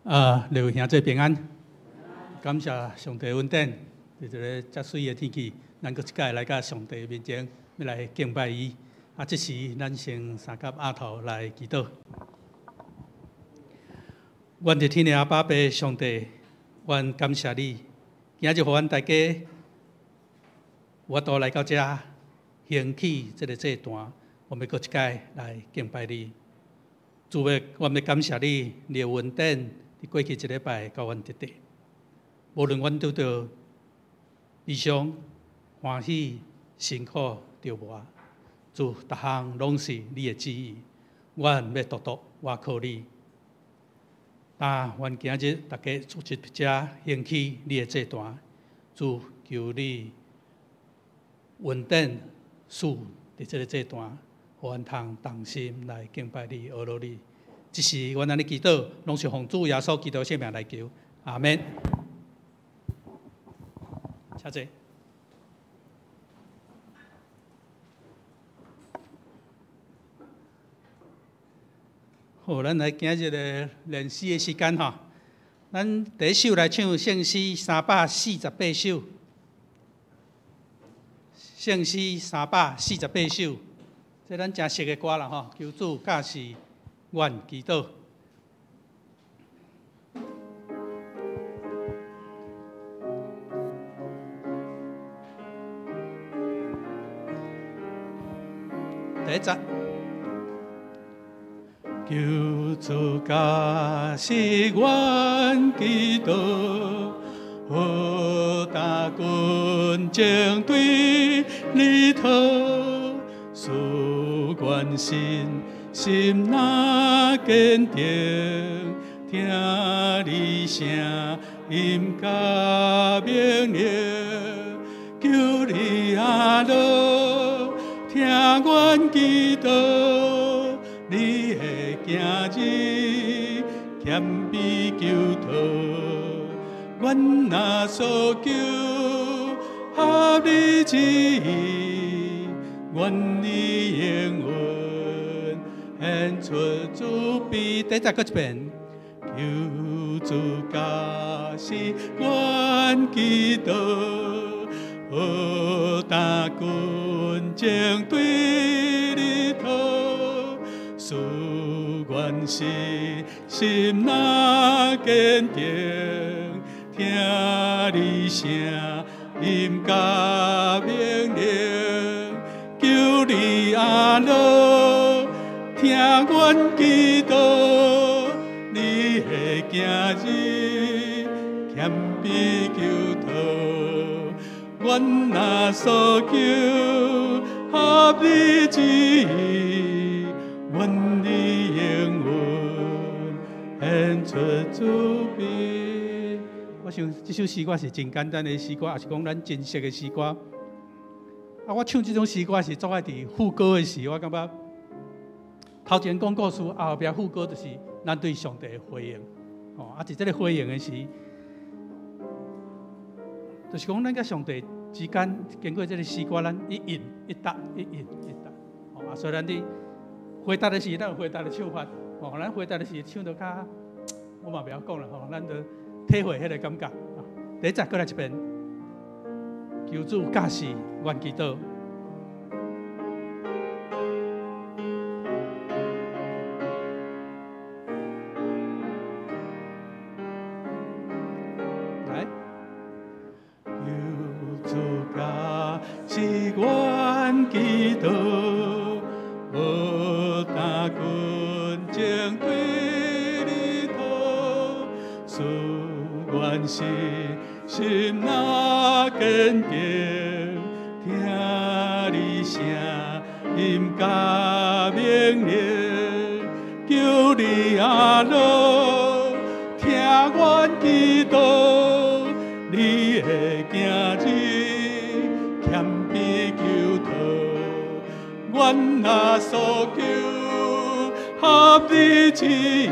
各位兄弟平安，感谢上帝恩典，在这个遮水的天气，咱搁一届来到上帝面前，要来敬拜伊。这时咱先三甲额头来祈祷。阮伫天的阿爸爸上帝，阮感谢你，今日予阮大家我都来到遮，兴起这个祭坛，我们搁一届来敬拜你。主要，我们感谢你，你的恩典。伫过去一礼拜，甲阮直直，无论阮拄到悲伤、欢喜、辛苦、着磨，主逐项拢是你的旨意。阮要独独倚靠你。阮今日大家组织遮兴起你的祭坛，主求你恩典赐伫这个祭坛，互阮通同心来敬拜你、阿罗你。这是阮安尼祈祷，拢是奉主耶稣基督圣名来求，阿免。请坐。好，咱来今日的练诗的时间吼。咱第一首来唱圣诗348首，圣诗348首，这咱真熟的歌啦吼。求主驾是。愿祈祷。第一节，求主驾是愿祈祷，好大军将对你讨，使愿心。心若坚定，听你声音甲命令，求你阿罗听阮祈祷，你的行日谦卑求讨，阮若所求合你旨意，愿你应允。献出主必第一个一遍，求主驾是愿祈祷，好大军将对你讨，使愿心若坚定，听你声音甲命令，求你阿罗。听阮祈祷，你的行日谦卑求讨，阮若所求合你旨意，愿你应允，献出主笔。我想这首诗歌是真简单的诗歌，也是讲咱真实的诗歌。我唱这种诗歌是做爱伫副歌的时，我感觉。头前讲故事，后壁副歌就是咱对上帝的回应。伫这个回应的时，就是讲咱甲上帝之间经过这个诗歌，咱一应一答，一应一答。所以咱伫回答的时，咱有回答的唱法。咱回答的时唱到较，我嘛不晓讲了。咱就体会迄个感觉。第一节过来一遍，求主驾是愿祈祷。愿祈祷，好大军将对你讨，使愿心若坚定，听你声音甲命令，求你阿罗听阮祈祷，你的行日。谦卑求讨，阮若所求合你旨意，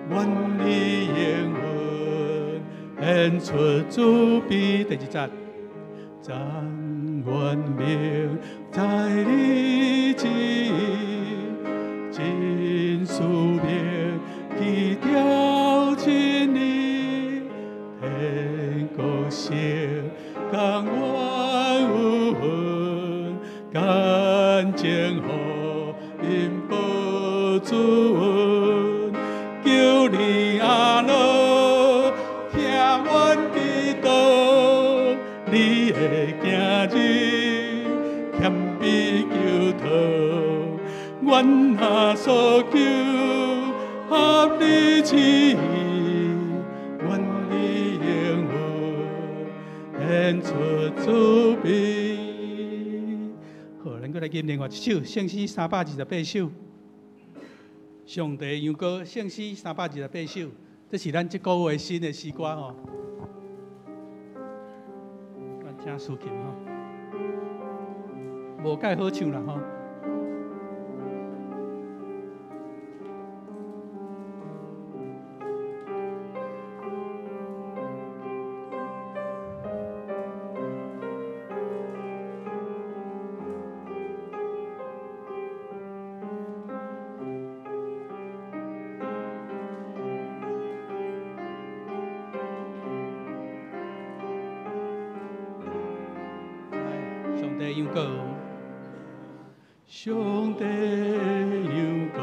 愿你应允，献出主笔。第二节，赞愿命在你旨意，真使命去调甘愿有份，感情互因保主恩，求你阿老听阮祈祷，你的今日谦卑求讨，阮若所求合你旨意，愿你应允，献出慈悲。好，咱再来念另外一首圣诗328首。上帝羊羔圣诗328首，这是咱这个月新的诗歌吼。咱请抒情吼，无介好唱啦吼。羊羔，上帝羊羔，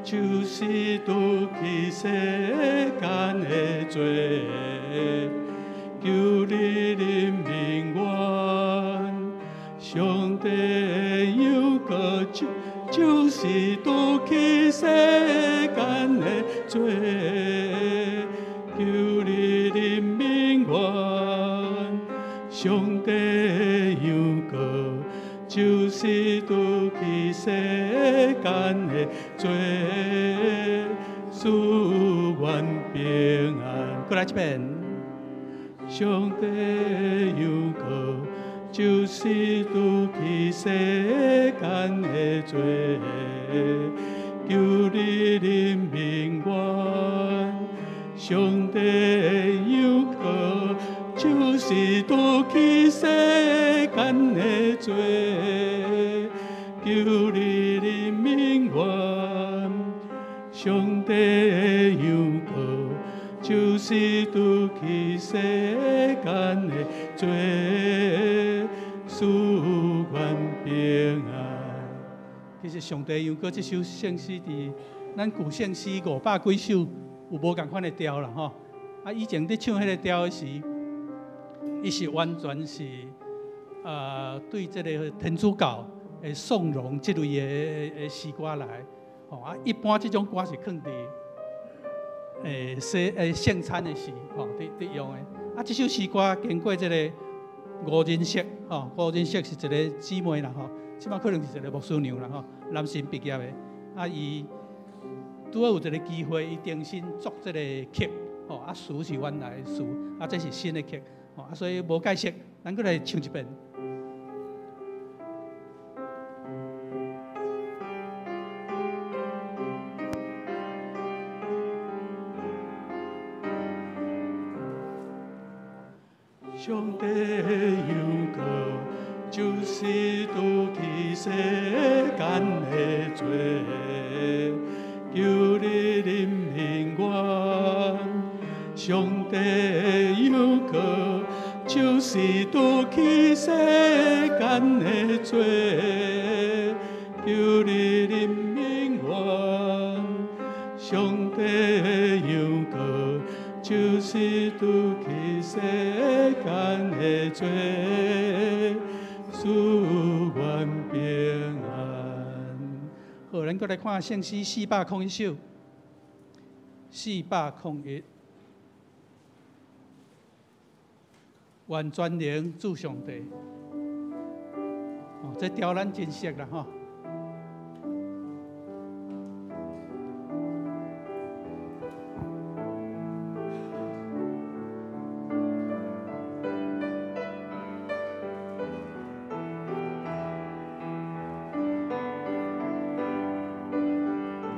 就是拄起世间的罪，求你怜悯我。上帝羊羔，就是拄起世间的罪，求你怜悯我。上帝羊羔，就是拄起世间的罪，使阮平安。过来这边，上帝羊羔，就是拄起世间的罪，求你怜悯我。上帝羊羔，就是拄起世间的罪，求你怜悯我。上帝羊羔，就是拄起世间的罪，使阮平安。其实上帝羊羔这首圣诗伫咱古圣诗500几首有无共款的调啦吼。啊，以前伫唱迄个调时，伊是完全是对这个天主教的颂荣这类的诗歌来，吼啊，一般这种歌是放伫圣餐的时，吼，伫用的。啊，这首诗歌经过这个吴仁锡，吼，吴仁锡是一个姊妹啦，吼，即摆可能是一个牧师娘啦，吼，男神毕业的。啊，伊拄好有一个机会，伊重新作这个曲，吼，啊，词是原来的词，啊，这是新的曲。啊，所以无解释，咱过来唱一遍。上帝羊羔，就是拄起世间的罪，求你怜悯我。上帝羊羔，就是拄起世间的罪，求你怜悯我。上帝羊羔，就是拄起世间的罪，使阮平安。好，咱再来看圣诗401首，401。愿全能主上帝，哦，这调咱真熟啦吼。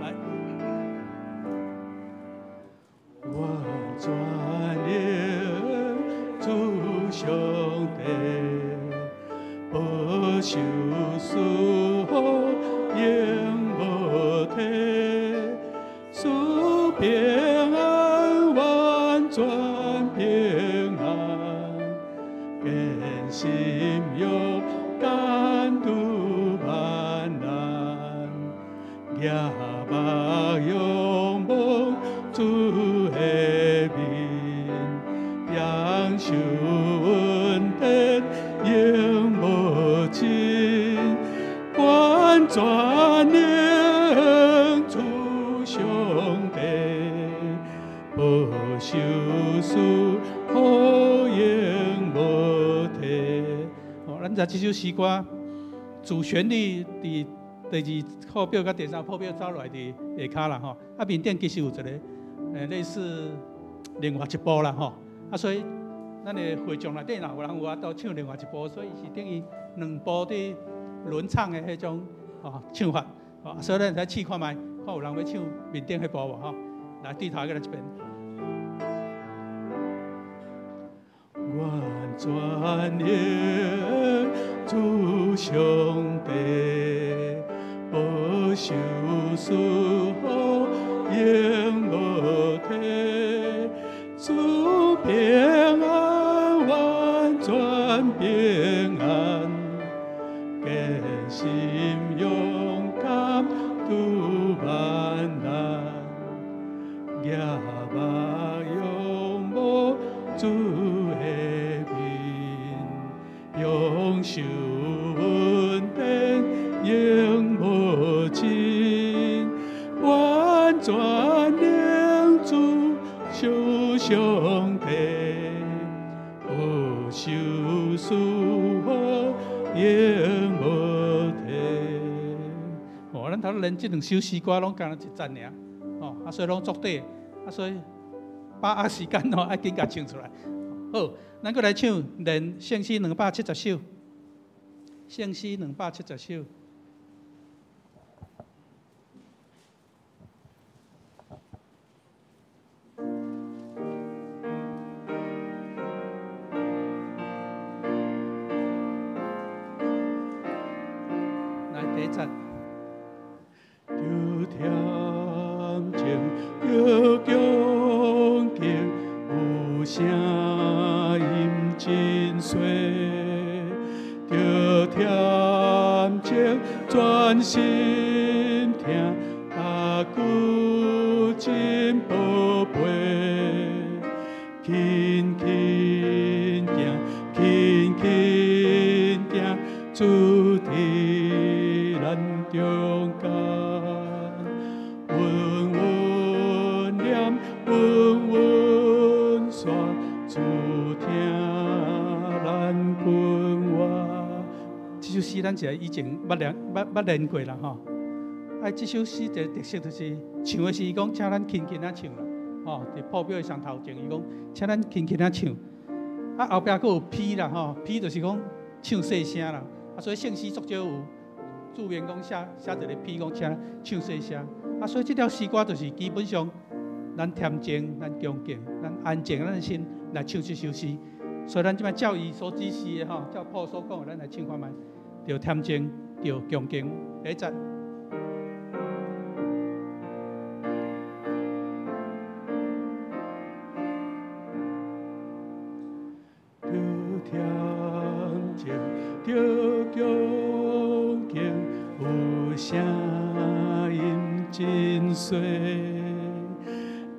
来，愿全能主上帝，保守赐福永无体，赐平安完全平安，坚心勇敢度万难，夜目仰望主的面，享受恩典永无尽，完全领主上帝，保守事好永无替。咱在这首诗歌主旋律伫第2课表甲第3课表走落来伫下骹啦吼，面顶其实有一个类似另外一部啦吼，所以咱的会众内底若有人有法度唱另外一部，所以是等于2部伫轮唱的迄种唱法，所以咱来试看卖，看有人要唱面顶迄部无吼，来对头过来这边。完全领主上帝，保守事好永无替，主平安完全平安，坚心勇敢度万难，夜目仰望主的面，永受恩典永无尽，完全领主受上帝，保守事好永无替。咱头连这2首诗歌拢干了1站尔，所以拢作对，所以把握时间爱紧甲唱出来。好，咱搁来唱连圣诗270首，圣诗270首。来第1站。着恬静，着恭敬，有声音真碎。着恬静，专心听，阿句真宝贝。轻轻行，轻轻行，主伫咱中间。稳稳念，稳稳刷，主听咱君话。这首诗咱是以前捌练过啦吼。这首诗的特色就是唱的是伊讲，请咱轻轻啊唱啦。伫谱表上头前，伊讲，请咱轻轻啊唱。后壁佫有批啦吼，批就是讲唱细声啦。所以圣诗作少有注明讲写一个批讲，请唱细声。所以这条诗歌就是基本上，咱恬静、咱恭敬、咱安静咱的心来唱这首诗。所以咱即摆照伊所指示的照谱所讲的，咱来唱看卖。着恬静，着恭敬。第1节。着恬静，着恭敬，有声音真碎。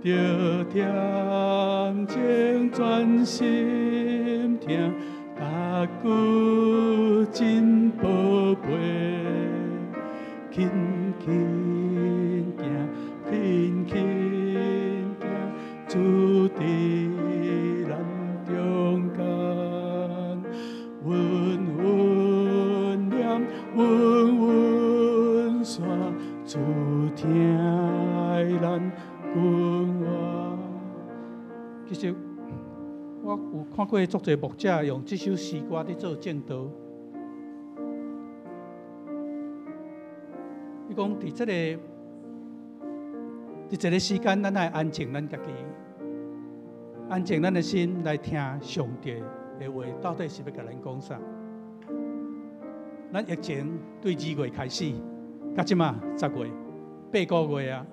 着恬静，专心听，阿句真宝贝。轻轻行，轻轻行，主伫咱中间。稳稳念，稳稳刷，主听咱君话。其实我有看过足侪牧者用这首诗歌伫做正道。伊讲伫这个时间，咱来安静咱家己，安静咱的心来听上帝的话，到底是要甲咱讲啥？咱疫情对2月开始，到即马10月、8个月啊，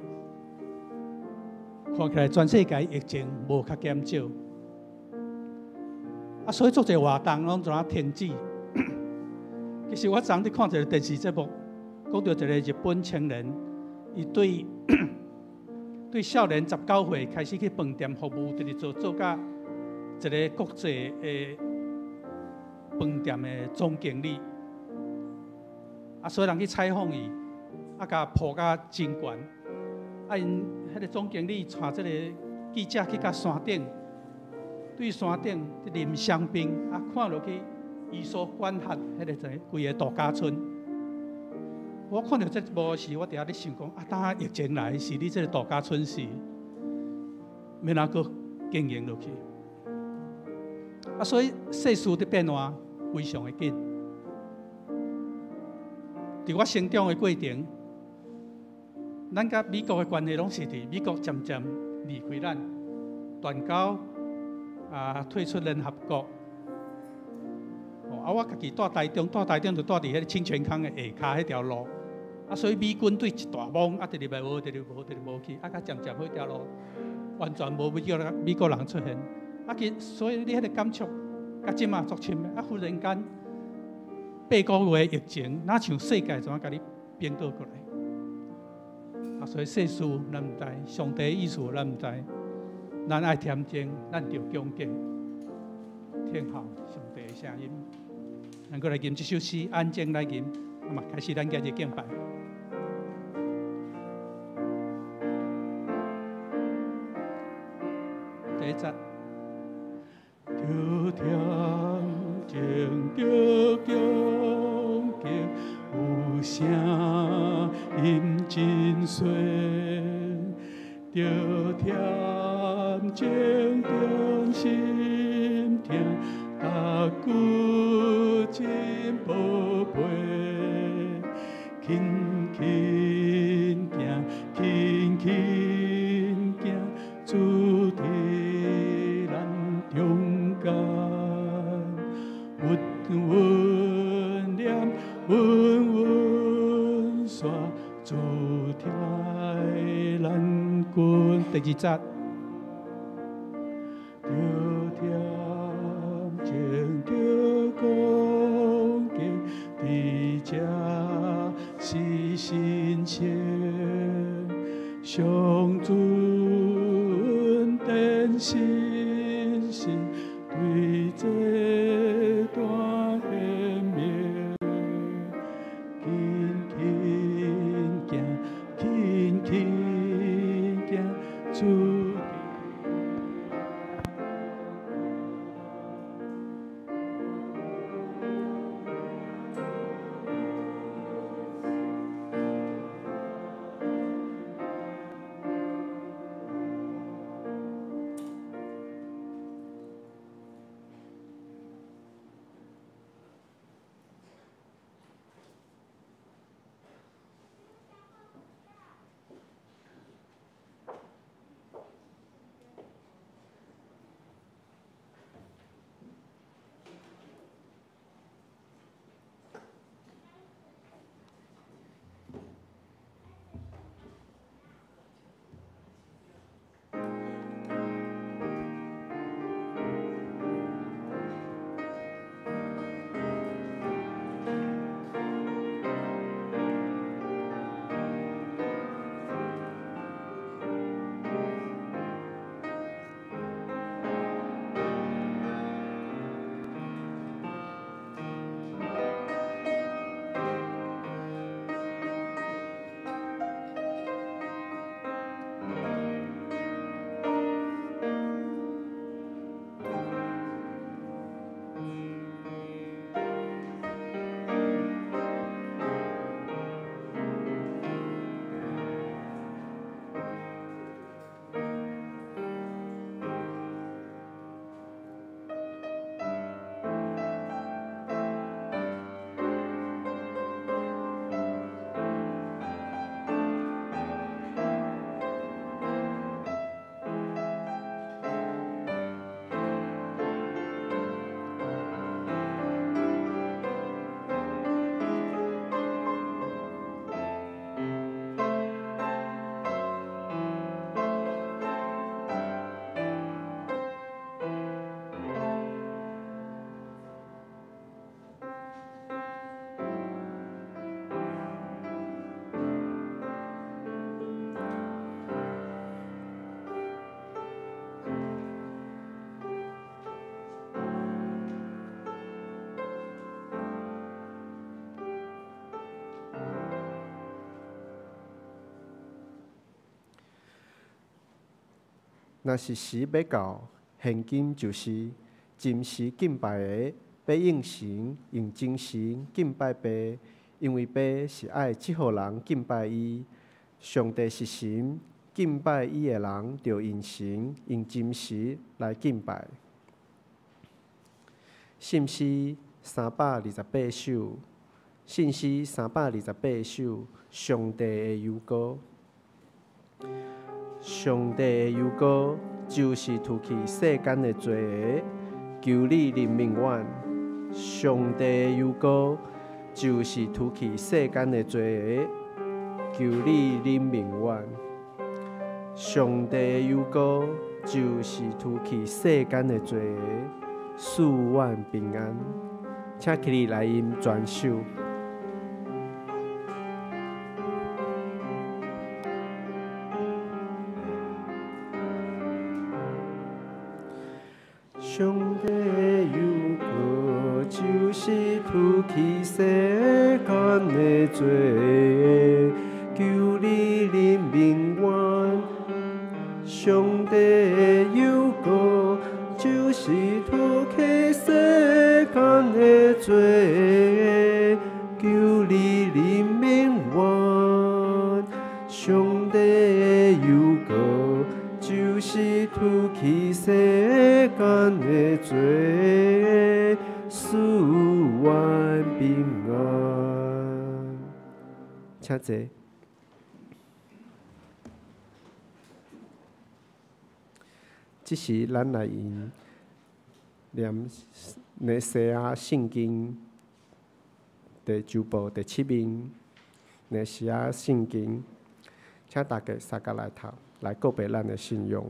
看起来全世界疫情无较减少。所以做者活动拢怎啊停止。其实我昨日看一个电视节目，讲到一个日本青年，伊对少年19岁开始去饭店服务，就是做甲一个国际的饭店的总经理。所有人去采访伊，甲抱甲真悬。因迄个总经理带这个记者去到山顶，对山顶啉香槟，看落去伊所管辖迄个规个度假村。我看到这幕时，我伫遐咧想讲，等疫情来，是你这个度假村是要哪个经营落去？所以世事的变化非常的紧。伫我成长的过程，咱甲美国的关系拢是伫美国渐渐离开咱，断交退出联合国。我家己住台中就住伫迄个清泉坑的下骹迄条路。所以美军对一大网直入来无去，甲渐渐迄条路完全无美国人出现。所以你迄个感触，甲即马足深的。忽然间8个月疫情，哪像世界怎啊甲你变倒过来？所以世事咱毋知，上帝意思咱毋知，咱爱恬静，咱着恭敬，听候上帝的声音。咱过来吟这首诗，安静来吟，开始咱今日敬拜。第一节，着恬静，着恭敬，有声音真碎，着恬静，中心听，踏骨真宝贝，轻轻行，轻轻行，主题咱中间，稳稳念，稳稳刷，主题咱滚。第二节。是心情，上尊典信心，对这段显明，轻轻行，轻轻行，主。若是时要到，现今就是。今时敬拜的，要用神用精神敬拜爸，因为爸是爱即号人敬拜伊。上帝是神，敬拜伊的人就用神用精神来敬拜。信诗328首，信诗328首，上帝的幽歌。上帝的幽歌，就是除去世间的罪恶。求你怜悯阮，上帝的幽歌，就是除去世间的罪恶。求你怜悯阮，上帝的幽歌，就是除去世间的罪恶，使阮平安。请起立来吟全首。上帝的幽歌，就是除去世间的罪恶，求你怜悯阮。上帝的幽歌，就是除去世间的罪恶，求你怜悯阮。上帝的幽歌，就是除去世间的罪恶，使阮平安。请坐。这时咱来念尼西亚圣经第9部第7面，尼西亚圣经，请大家三甲来读，来告白咱的信仰。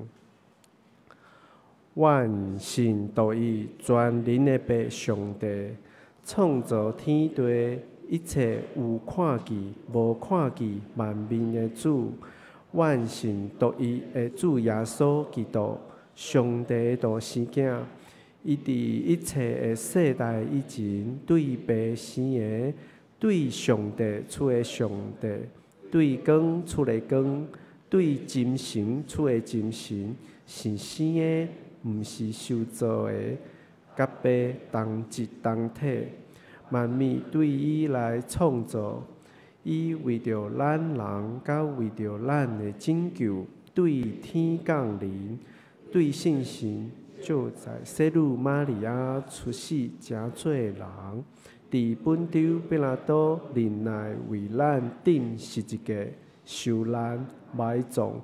阮信独一全能的爸上帝，创造天地一切有看见无看见万面的主。阮信独一的主耶稣基督，上帝的独生囝，伊伫一切的世代以前，对爸生的，对上帝出的上帝，对光出的光，对精神出的精神，是生的，毋是受造的，甲爸同一同体，万物对伊来创造。伊为着咱人，甲为着咱的拯救，对天降临，对圣神就在圣女玛利亚出世，成做人，伫本州彼拉多忍耐为咱顶十字架，受难埋葬，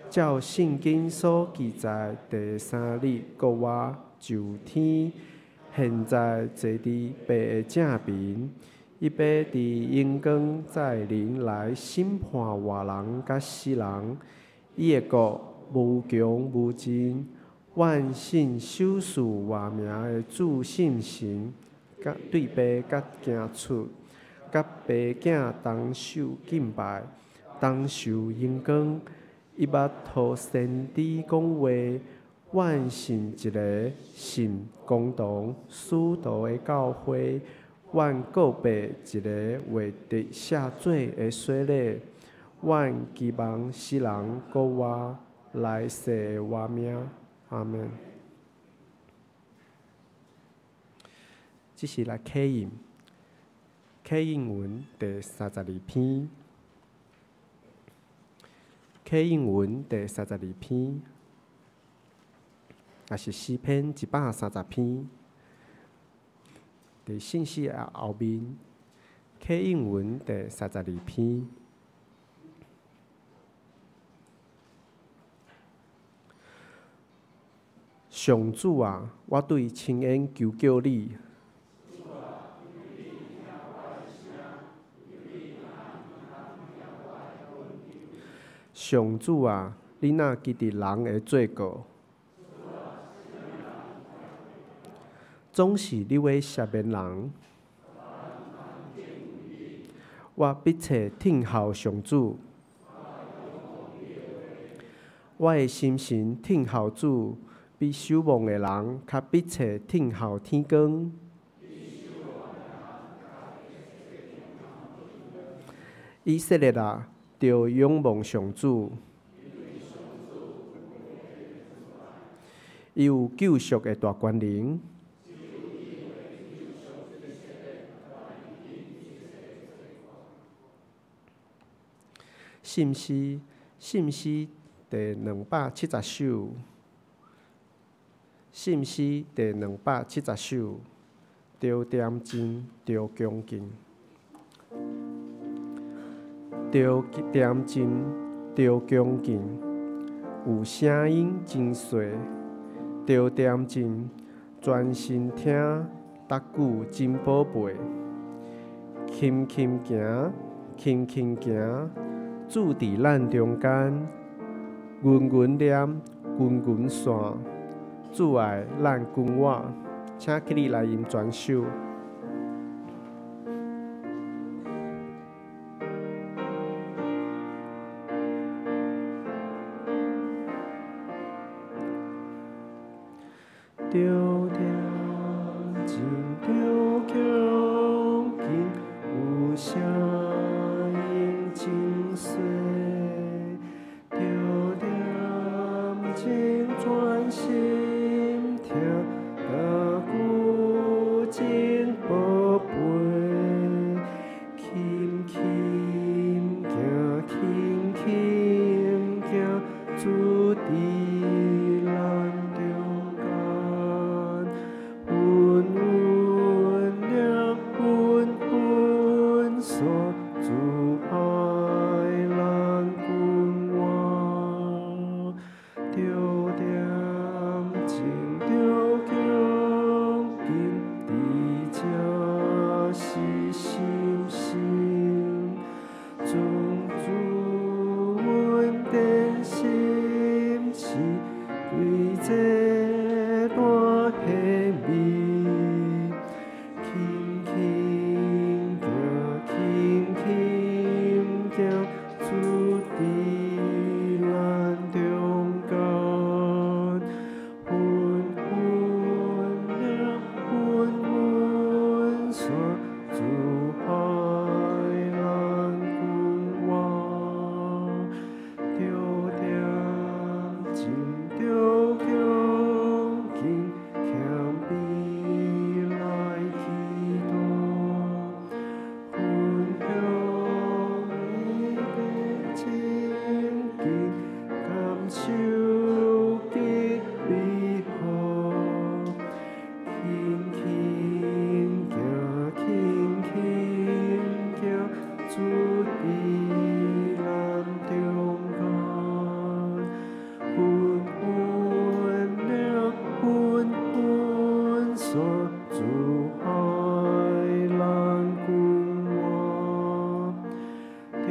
照圣经所记载，第3日国外就天，现在坐伫爸的正面。伊要伫阳光再临来审判活人甲死人，伊的国无穷无尽。阮信守事活命的主圣神，甲对爸甲行出，甲爸囝同受敬拜，同受阳光。伊捌托先知讲话，阮信一个信公堂使徒的教会。阮告白一个为得赦罪的洗礼，阮期望世人国外来世的活命。阿门。这是来启应，启应文第32篇，启应文第32篇，也是诗篇130篇。伫信息的后面，启应文第32篇。上主啊，我对亲恩求救你。上主啊，你若记得人的罪过，总是你要赦免人。我必切听候上主，我的心神听候主，比守望的人较必切听候天光。以色列啊，着仰望上主。伊有救赎的大权能。信诗第270首。信诗第270首，着点真，着恭敬。着点真，着恭敬，有声音真细。着点真，专心听，答句真宝贝。轻轻行，轻轻行，主伫咱中间。云云念，云云线，主爱咱君我，请起立来吟全首。着点真，着恭敬，有声音真细。着点真，专心听，答句真宝贝。轻轻行，轻轻行，主伫咱中间。云云念，云云线，主爱咱君我。着点真，着恭敬，伫这是心性。尊主阮的心是对这段黑暗。轻轻行，轻轻行，主伫咱中间。云云念，云云线，主爱咱君我。着点真，着恭敬，谦卑来祈祷。分享的情景，感受激美好。轻轻行，轻轻行，主伫咱中间。云云念，云云线，主爱咱君我。着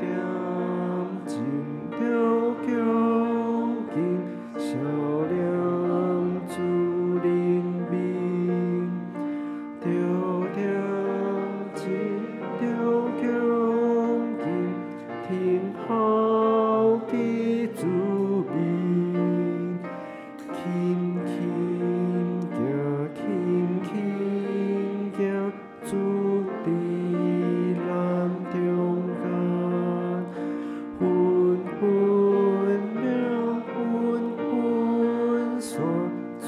点真，着恭敬，笑脸主灵明。着点真，着恭敬，听候记主名。轻轻行，轻轻行，主伫咱中间。云云念，云云线，主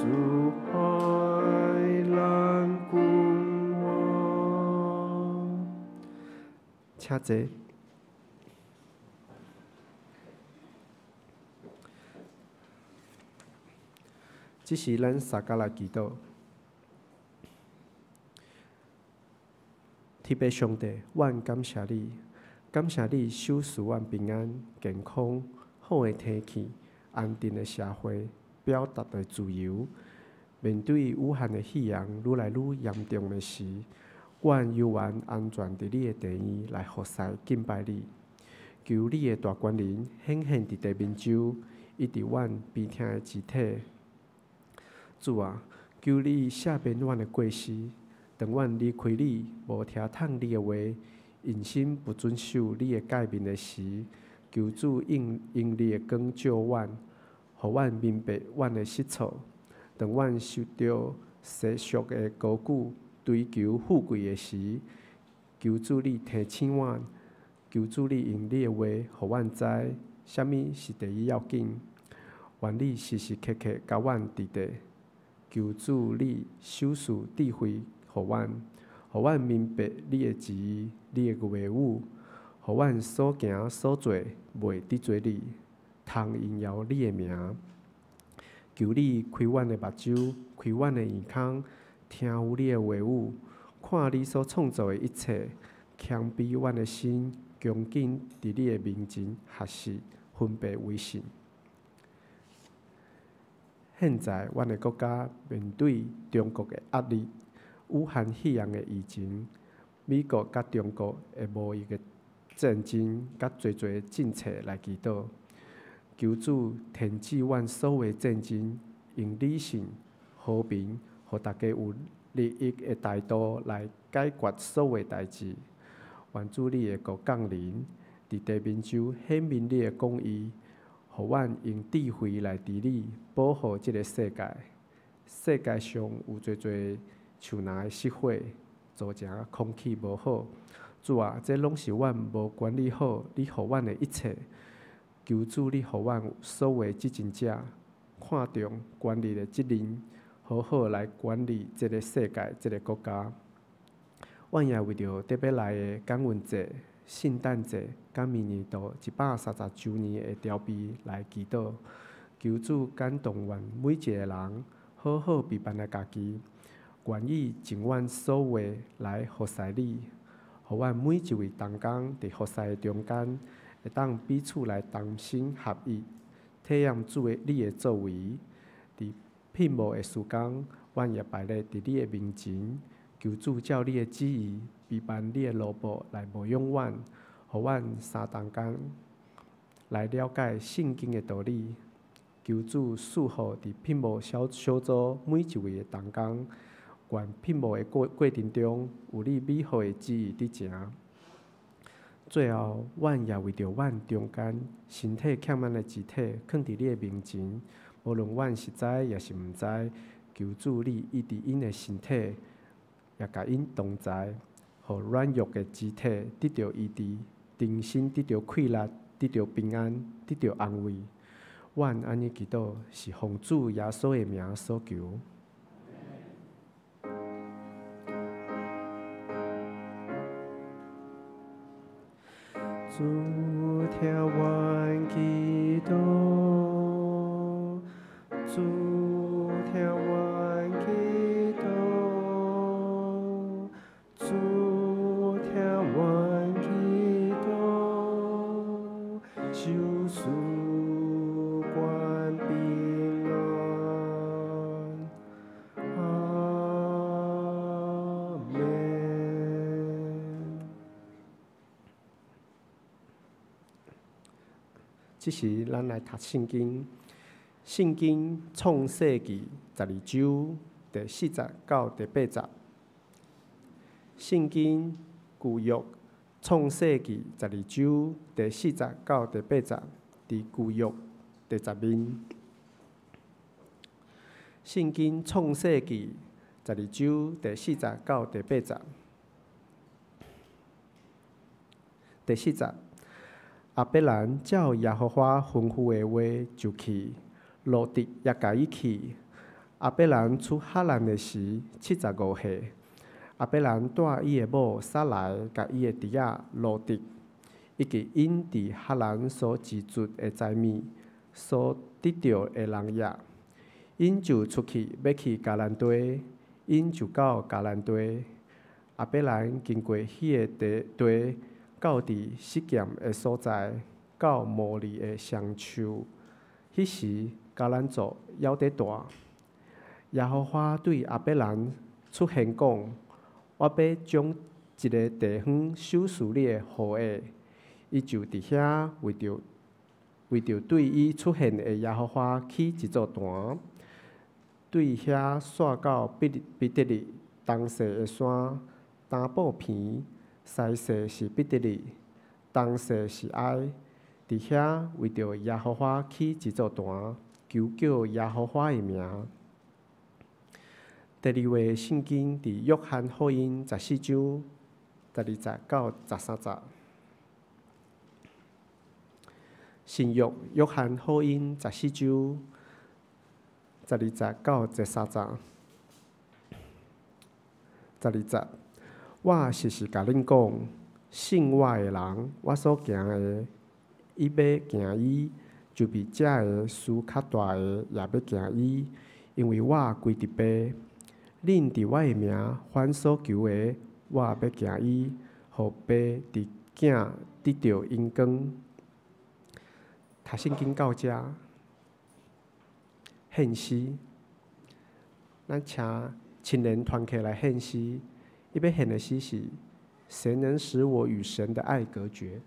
爱咱君我。请坐。这是咱三角来祈祷。天父上帝，阮感谢你，感谢你守赐阮平安、健康、好的天气、安定的社会、表达的自由。面对有限的夕阳愈来愈严重的时，阮犹原安全伫你的地院来服侍敬拜你。求你的大权能显现伫地面洲，以及阮边听的肢体。主啊，求你赦免阮的过失，当阮离开你，无听从你的话，因心不遵守你的诫命的时，求主用你的光照阮，互阮明白阮的失错。当阮受到世俗的高举，追求富贵的时，求主你提醒阮，求主你用你的话，互阮知，啥物是第一要紧。愿你时时刻刻甲阮伫地，求主你手赐智慧互阮明白你的旨意、你的话语，互阮所行所做袂得罪你，通荣耀你的名。求你开阮的目睭，开阮的耳孔，听有你的话语，看你所创造的一切，谦卑阮的心，恭敬伫你的面前学习分别为圣。现在，阮的国家面对中国的压力、武汉肺炎的疫情、美国甲中国的贸易的战争，甲侪的政策来祈祷，求主停止阮所有的战争，用理性、和平，互大家有利益的态度来解决所有代志。愿主你的国降临，伫地面上显明你的公义。互阮用智慧来治理、保护即个世界。世界上有侪树林的失火，造成空气无好。主啊，这拢是阮无管理好你互阮的一切。求主你互阮所有执政者看重管理的责任，好好来管理即个世界、即个国家。阮也为着特别来的感恩节、圣诞节，甲明年度130周年的调备来祈祷，求主感动阮每一个人，好好陪伴家己，愿意尽阮所有来服侍你，互阮每一位同工伫服侍的中间，会当彼此来同心合意，体验主的你的作为。伫聘无的时间，阮也摆咧伫你的面前，求主照你的旨意，陪伴你的路步来牧养阮。互阮三同工来了解圣经的道理，求主赐福伫聘牧小组每一位的同工，愿聘牧的过程中有你美好的旨意伫行。最后，阮也为着阮中间身体欠满的肢体，放伫你的面前，无论阮是知也是毋知，求主你医治因的身体，也甲因同在，互软弱的肢体得到医治。定心得到快乐，得到平安，得到安慰。阮安尼祈祷，是奉主耶稣的名所求。主听阮祈祷，主听阮祈祷，主听阮祈祷。手赐阮平安，阿门。这时，咱来读圣经。圣经创世纪12章第40到第80。圣经旧约创世纪12章第40到第80，伫旧约第10面。圣经创世纪12章第40到第80。第40，亚伯兰照耶和华吩咐的话就去，罗得也甲伊去。亚伯兰出哈兰的时75岁。亚伯兰带伊的某撒来，甲伊的弟仔罗得，以及因伫哈兰所居住的财物，所得到的人业，因就出去要去迦南地，因就到迦南地。亚伯兰经过迄个地，到伫示剑的所在，到摩利的上树。迄时迦南族还在大。耶和华对亚伯兰出现讲：我要将一个地方授予你的后裔。伊就伫遐为着对伊出现的耶和华起一座坛，对遐刷到彼得利东西的山，担布片，西西是彼得利，东西是爱。伫遐为着耶和华起一座坛，求叫耶和华的名。第二位圣经伫约翰福音14章12节到13节。新约约翰福音14章12节到13节。12节，我实实甲恁讲，信我的人，我所行的，伊要行伊，就比遮个事较大个也要行伊，因为我归伫爸。恁伫我的名凡所求的，我也要行伊，互爸伫囝得到荣光。读圣经到遮，献诗，咱请青年团契来献诗。伊要献的诗是：谁能使我与神的爱隔绝？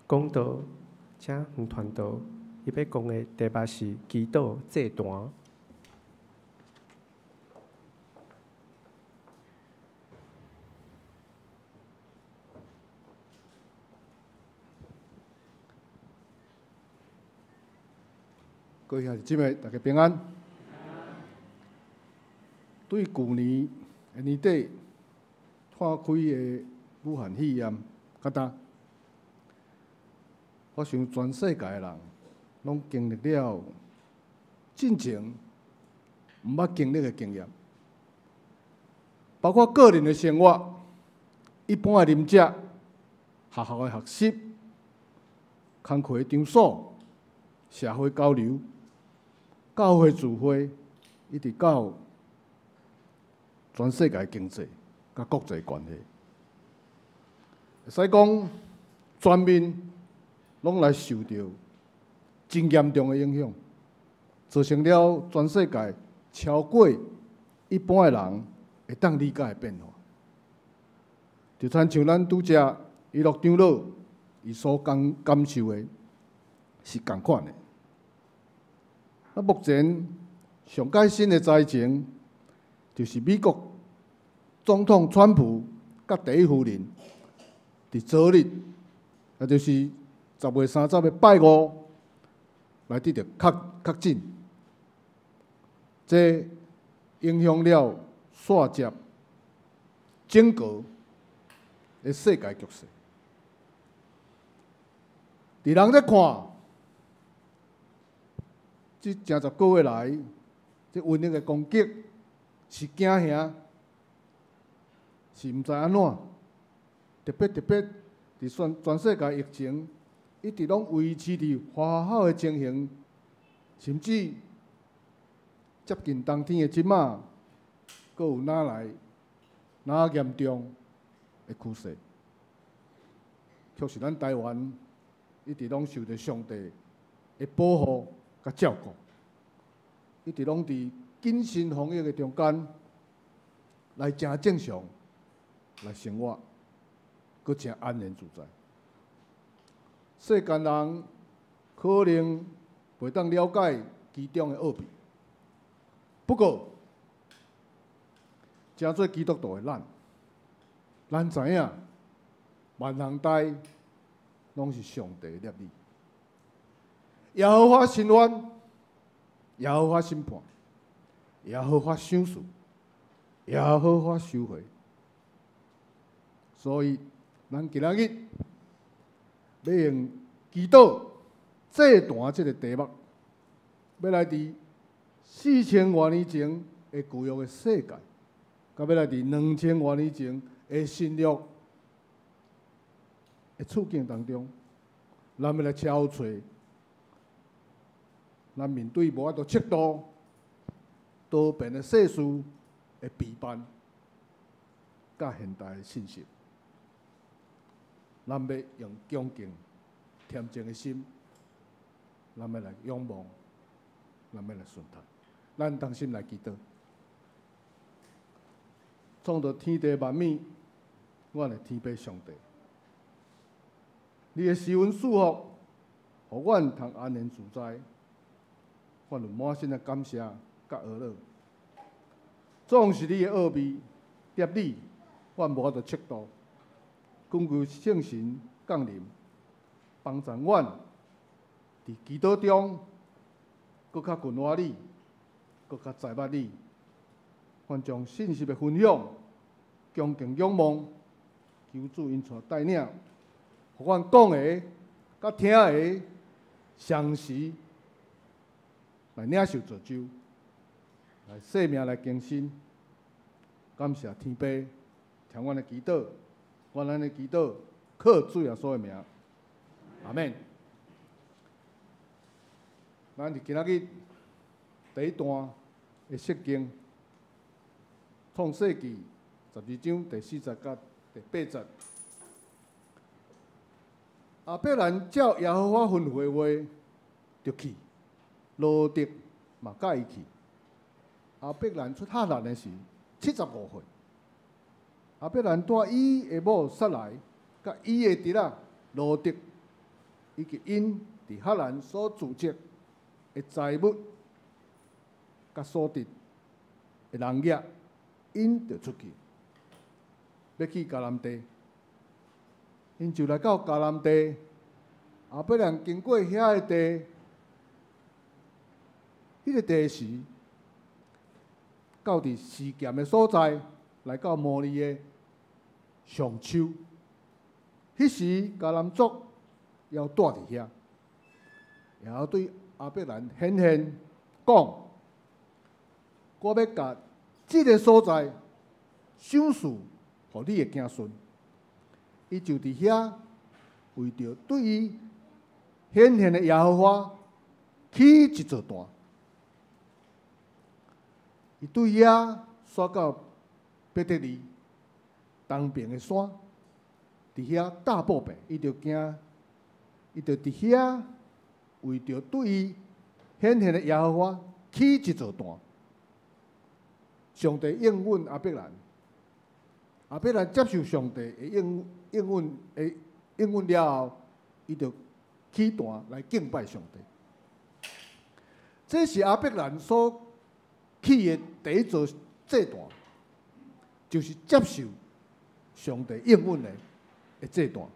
讲道，请黄传道，伊要讲的题目是祈祷祭坛。各位兄弟姊妹，大家平安。对去年的年底看开的武汉肺炎较大，我想全世界的人拢经历了进前毋捌经历的经验，包括个人的生活、一般的邻舍、学校的学习、工课的场所、社会交流、教会聚会，一直到全世界经济甲国际关系，会使讲全面拢来受到真严重的影响，造成了全世界超过一般的人会当理解的变化。就像咱拄则娱乐长老伊所感受的是同款的。目前上改新的灾情，就是美国总统川普甲第一夫人伫昨日，也就是10月30日拜五来得到确诊，这影响了线接整个的世界局势。伫人咧看，这整10个月来，这瘟疫的攻击是惊吓，是毋知安怎。特别伫全世界疫情一直拢维持伫花好的情形，甚至接近冬天的即马，阁有哪严重的趋势。却是咱台湾一直拢受到上帝的保护甲照顾，一直拢伫谨慎防疫的中间来真正常来生活，阁真安然自在。世间人可能袂当了解其中的奥秘，不过真做基督徒的咱知影万人代拢是上帝的业力。耶和华伸冤，耶和华审判，耶和华赏赐，耶和华收回。所以，咱今仔日要用祈祷这段这个题目，要来伫4000多年前的旧约的世界，甲要来伫2000多年前的新约的处境当中，咱要来找找咱面对无法度测度多变的世事的陪伴，甲现代的信息。咱要用恭敬、恬静的心，咱要来仰望，咱要来顺从。咱同心来祈祷，创造天地万物，我的天父上帝，你的施恩赐福，互阮通安然自在。我有满心的感谢甲懊恼，总是你的奥秘、业理，阮无法度测度。根据圣神降临，帮助阮伫祈祷中，搁较近我你，搁较知捌你。阮将信息的分享，恭敬仰望，求主因带带领，互阮讲的、甲听的，详时来领受造就，来生命来更新。感谢天父，听阮的祈祷。我咱的祈祷，靠主耶稣的名，阿免。咱伫今仔日第一段的释经，创世纪12章第40甲第8节。亚伯兰照耶和华吩咐的话，就去，罗得嘛甲伊去。亚伯兰出哈兰的时，75岁。亚伯兰带伊的某撒来，甲伊的侄仔罗得，以及因伫哈兰所住宅的财物，甲所得的人业，因就出去，要去迦南地。因就来到迦南地，亚伯兰经过遐个地，迄个地时，到伫示剑的所在，来到摩利的上丘。迄时迦南族要住伫遐，然后对阿伯兰显现讲：我要甲即个所在赏赐互你的子孙。伊就伫遐为着对伊显现的耶和华起一座坛。伊对遐刷到伯特利东边的山，伫遐大步病，伊就惊，伊就伫遐为着对伊显现的耶和华起一座坛。上帝应允阿伯兰，阿伯兰接受上帝的应允了后，伊就起坛来敬拜上帝。这是阿伯兰所起的第一座祭坛，就是接受上帝应允的祭坛。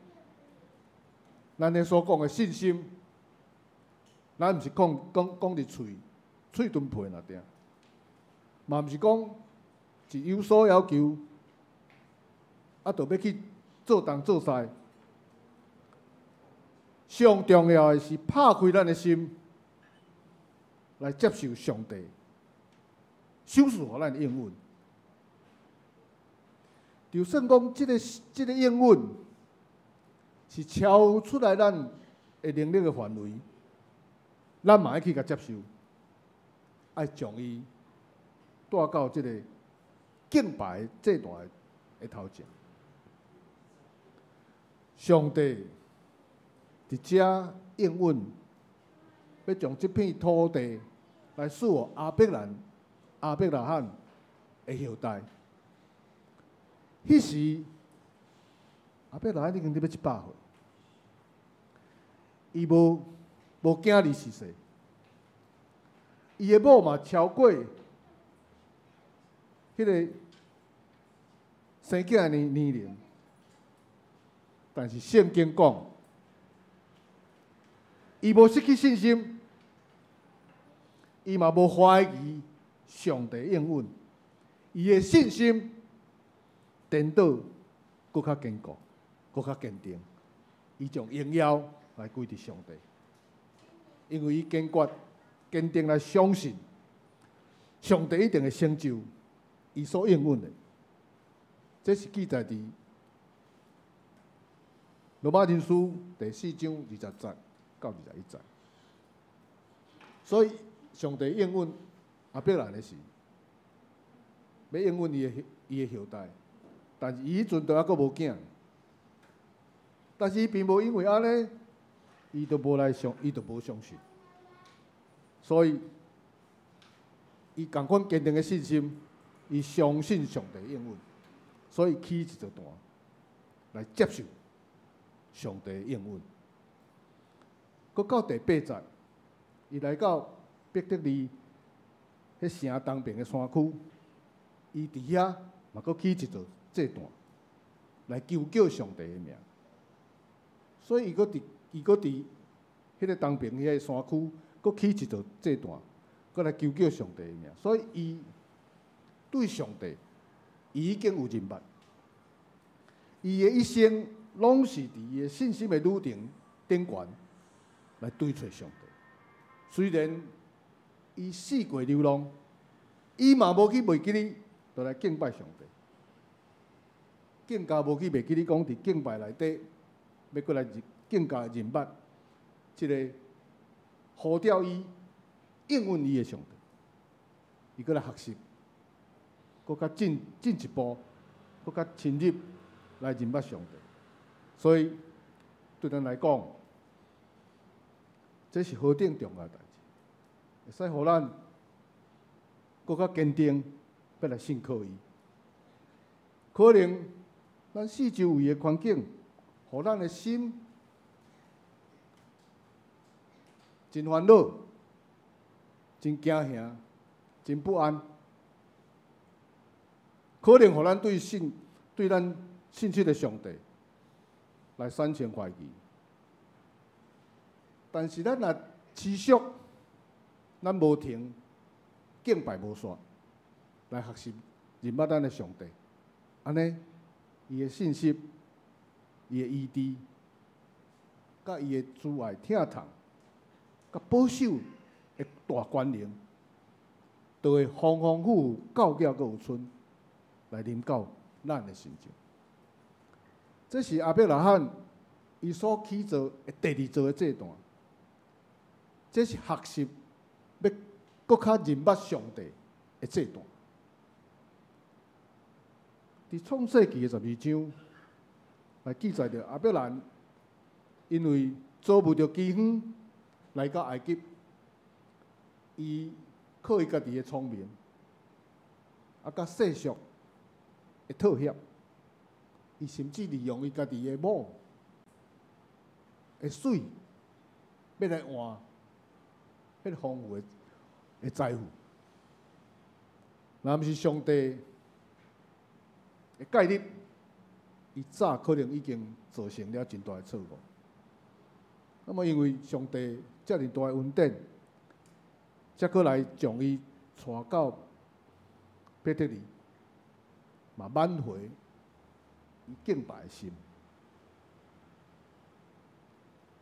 咱咧所讲的信心，咱毋是讲伫喙敦皮那点，嘛毋是讲是有所要求，就要去做东做西。上重要的是拍开咱的心，来接受上帝赏赐互咱的应允。就算讲即个应允是超出来咱的能力的范围，咱嘛要去甲接受，爱将伊带到即个敬拜祭坛的头前。上帝伫遮应允，要将即片土地来赐予阿伯拉罕的后代。迄时阿伯拉罕已经要100岁，伊无囝儿逝世，伊的某嘛超过迄个生囝的年龄，但是圣经讲，伊无失去信心，伊嘛无怀疑上帝应允，伊的信心颠倒搁较坚固，搁较坚定。伊将荣耀来归伫上帝，因为伊坚定来相信，上帝一定会成就伊所应允的。这是记载伫罗马人书第4章20节到21节。所以上帝应允阿伯兰的时，要应允伊的后代，但是伊迄阵都还阁无囝，但是伊并无因为安尼，伊就无相信，所以伊共款坚定的信心，伊相信上帝应允，所以起一座坛来接受上帝应允。搁到第8节，伊来到伯特利迄城东边的山区，伊伫遐嘛搁起一座祭坛来求救上帝的名。所以伊搁伫迄个东边迄个山区，搁起一座祭坛，搁来求救上帝的名。所以伊对上帝，伊已经有认捌，伊的一生拢是伫伊的信心的旅程顶悬来追找上帝。虽然伊四过流浪，伊嘛无去袂记哩，就来敬拜上帝。更加无去袂记哩讲伫敬拜内底，要过来更加认捌即个呼召伊、应允伊的上帝。伊过来学习，搁较进一步，搁较深入来认捌上帝。所以对咱来讲，这是何等重要的代志，会使互咱搁较坚定，要来信靠伊。可能咱四周围的环境，互咱的心真烦恼、真惊吓、真不安，可能互咱对咱信息的上帝来产生怀疑。但是咱若持续咱无停敬拜无煞，来学习认捌咱的上帝。安尼，伊的信息、伊的意志，甲伊的慈爱、疼痛、甲保守的大关联，都会丰丰富富、够缴阁有剩，来临到咱的心中。这是亚伯拉罕伊所起造的第二造的这段，这是学习要搁较认捌上帝的这段。伫创世纪的12章，来记载着亚伯兰因为遭遇着饥荒，来到埃及，伊靠伊家己的聪明，甲世俗的妥协，伊甚至利用伊家己的某的水，要来换迄个丰富的财富。若毋是上帝的介入，伊早可能已经造成了真大的错误。那么，因为上帝遮尔大的恩典，才过来将伊带到伯特利，嘛挽回伊敬拜的心。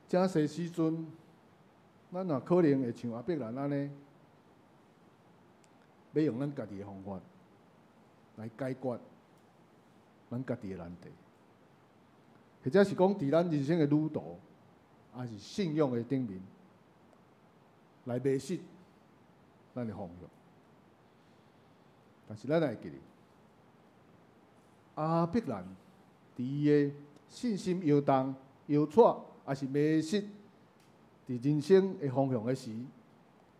正些时阵，咱也可能会像亚伯兰安尼，要用咱家己的方法来解决咱家己的难题，或者是讲伫咱人生的旅途，还是信仰的顶面，来迷失咱的方向。但是咱会记得，亚伯兰伫伊的信心摇动、摇掣，还是迷失伫人生的方向的时，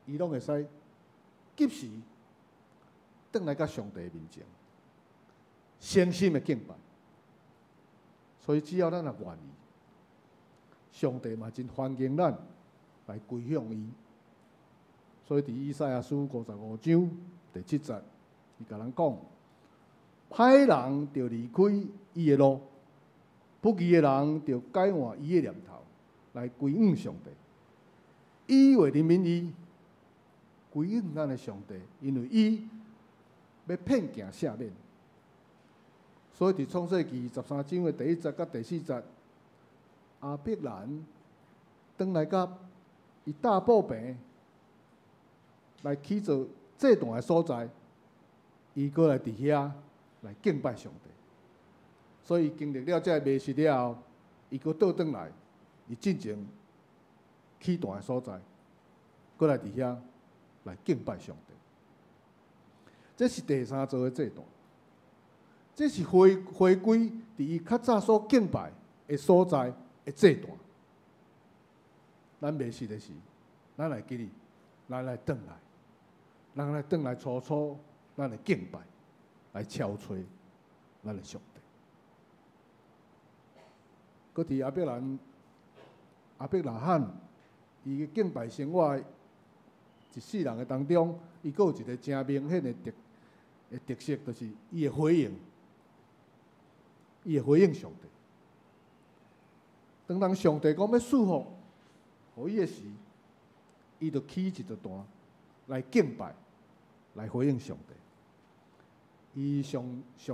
伊拢会使及时转来到上帝的面前。诚心的敬拜，所以只要咱若愿意，上帝嘛真欢迎咱来归向伊。所以伫以赛亚书55章第7节，伊甲咱讲：歹人就离开伊的路，不义的人就改换伊的念头，来归向上帝。伊会怜悯伊，归向咱的上帝，因为伊要骗行赦免。所以伫创世纪13章的第1节甲第4节，亚伯兰转来到伊大埔边来起造这段的所在，伊过来伫遐来敬拜上帝。所以经历了这迷失了后，伊佫倒转来，伊进前起段的所在，过来伫遐来敬拜上帝。这是第3造的这段。这是回归伫伊较早所敬拜的所在的这段。咱迷失的时，咱来记哩，咱来转来，咱来转来初初，咱来敬拜，来敲吹咱的上帝。搁伫亚伯拉罕，伊嘅敬拜生活一世人嘅当中，伊佫有一个真明显的特色，就是伊嘅回应。伊会回应上帝。当上帝讲要赐福互伊的时，伊就起一段来敬拜，来回应上帝。伊上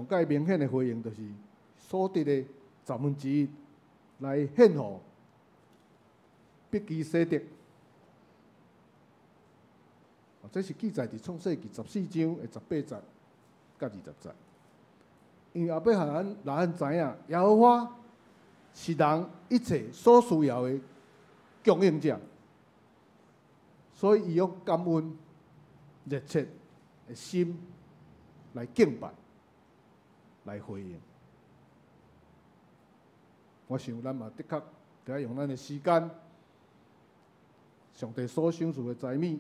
界明显的回应，就是所得的1/10来献互必基洗德。这是记载伫创世纪14章的18节甲20节。因为亚伯拉罕知影耶和华是人一切所需要的供应者，所以伊用感恩、热切的心来敬拜，来回应。我想咱嘛的确得要用咱的时间，上帝所赏赐的财物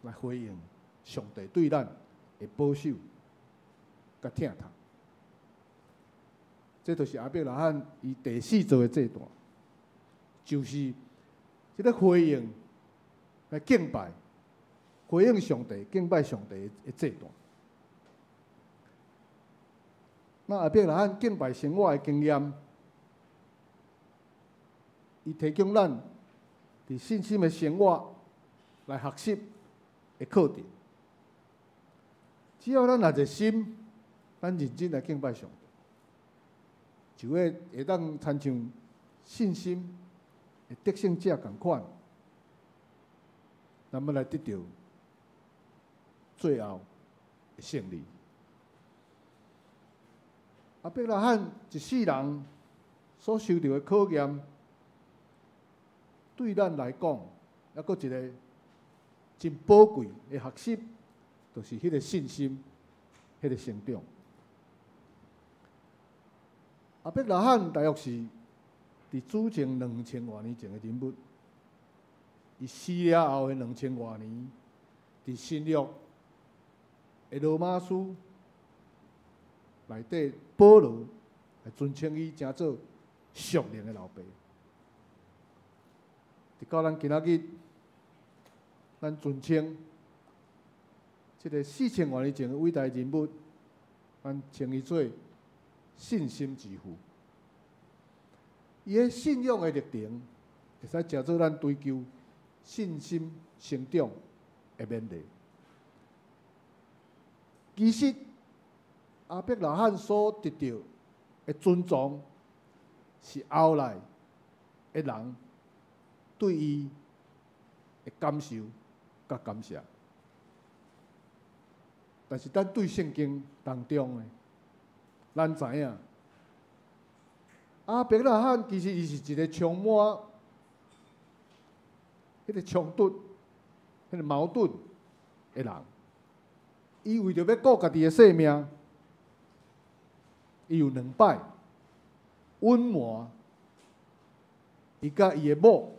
来回应上帝对咱的保守。甲疼痛，这就是亚伯拉罕伊第4造的这段，就是这个回应来敬拜，回应上帝、敬拜上帝的这段。那亚伯拉罕敬拜生活的经验，伊提供咱伫信心的生活来学习的课程。只要咱若热心，咱认真来敬拜上帝，就会当参像信心的得胜者同款，咱们来得到最后的胜利。亚伯拉罕一世人所受到的考验，对咱来讲，还佫一个真宝贵的学习，就是迄个信心，迄个成长。亚伯拉罕大约是伫主前2000多年前的人物，伊死了后的2000多年，伫新约的罗马书内底，保罗来尊称伊称做属灵的老爸。直到咱今仔日，咱尊称这个4000多年前的伟大人物，咱称伊做信心之父。伊的信仰的历程，会使食做咱追求信心成长的勉励。其实，亚伯拉罕所得到的尊重，是后来的人对伊的感受甲感谢。但是，咱对圣经当中的，咱知影，亚伯拉罕其实伊是一个充满迄个冲突、迄个矛盾的人。伊为着要顾家己的性命，伊有2摆隐瞒伊甲伊的某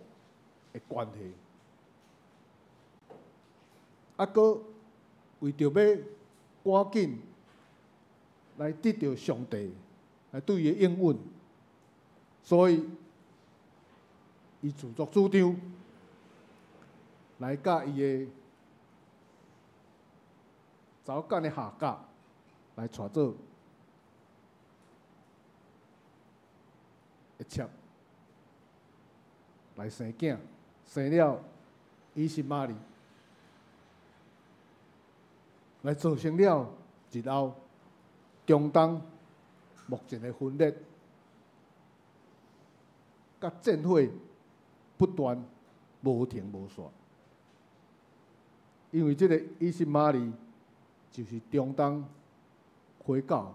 的关系，佫为着要赶紧来得到上帝来对伊的应允，所以伊自作主张来甲伊的查某囝的下嫁来娶做一妾，来生囝，生了伊是玛利，来造成了日后中东目前的分裂，甲战火不断无停无线，因为这个伊是玛利就是中东回教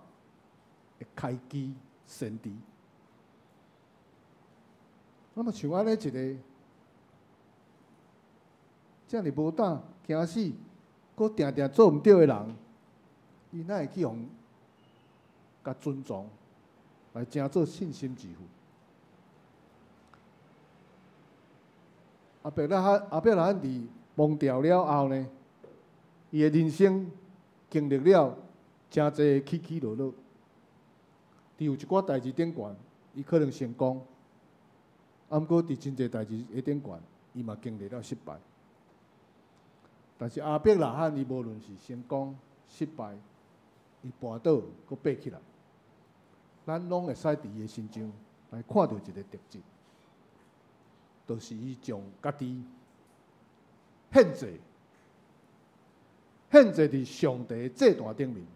的开基先知。那么像安尼一个这么无胆、惊死，佫定定做毋对的人，伊哪会去互甲尊重，来称做信心之父？亚伯拉罕伫忘掉了后呢，伊的人生经历了真侪的起起落落。伫有一寡代志顶悬，伊可能成功，毋过伫真侪代志的顶悬，伊嘛经历了失败。但是亚伯拉罕伊无论是成功失败，伊跋倒佫爬起来，咱拢会使伫伊的身上来看到一个特质，就是伊将家己献祭伫上帝的祭坛顶面，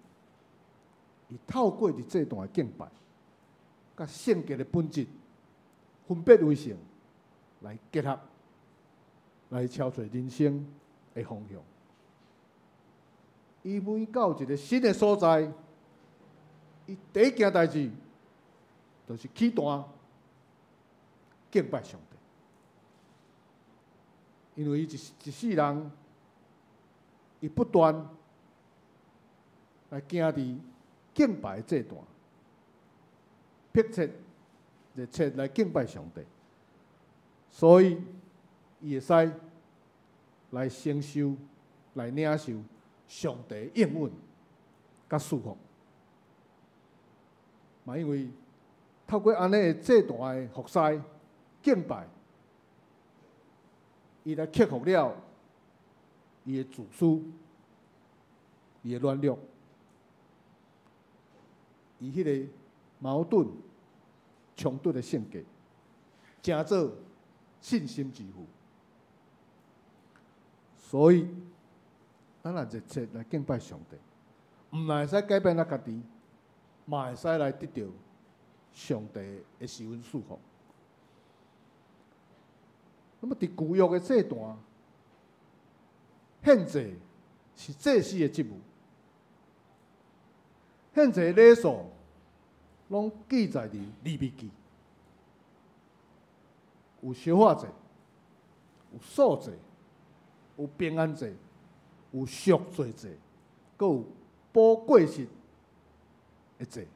伊透过伫祭坛的敬拜，甲圣洁的本质分别为圣，来结合，来超出人生的方向。伊每到一个新的所在，伊第一件代志就是起坛敬拜上帝，因为伊一世人，伊不断来行伫敬拜的祭坛，迫切热切来敬拜上帝，所以伊会使来承受、来领受上帝的应允甲祝福。嘛，因为透过安尼的祭坛的服侍、敬拜，伊来克服了伊的自私、伊的软弱，伊迄个矛盾、冲突的性格，成做信心之父。所以，咱若热切来敬拜上帝，毋但会使改变咱家己，嘛会使来得到上帝的施恩祝福。那么，伫旧约的这段，献祭是祭司的职务，献祭礼数拢记载伫利未记，有烧化祭，有素祭，有平安祭，有赎罪祭，阁有补过日的祭。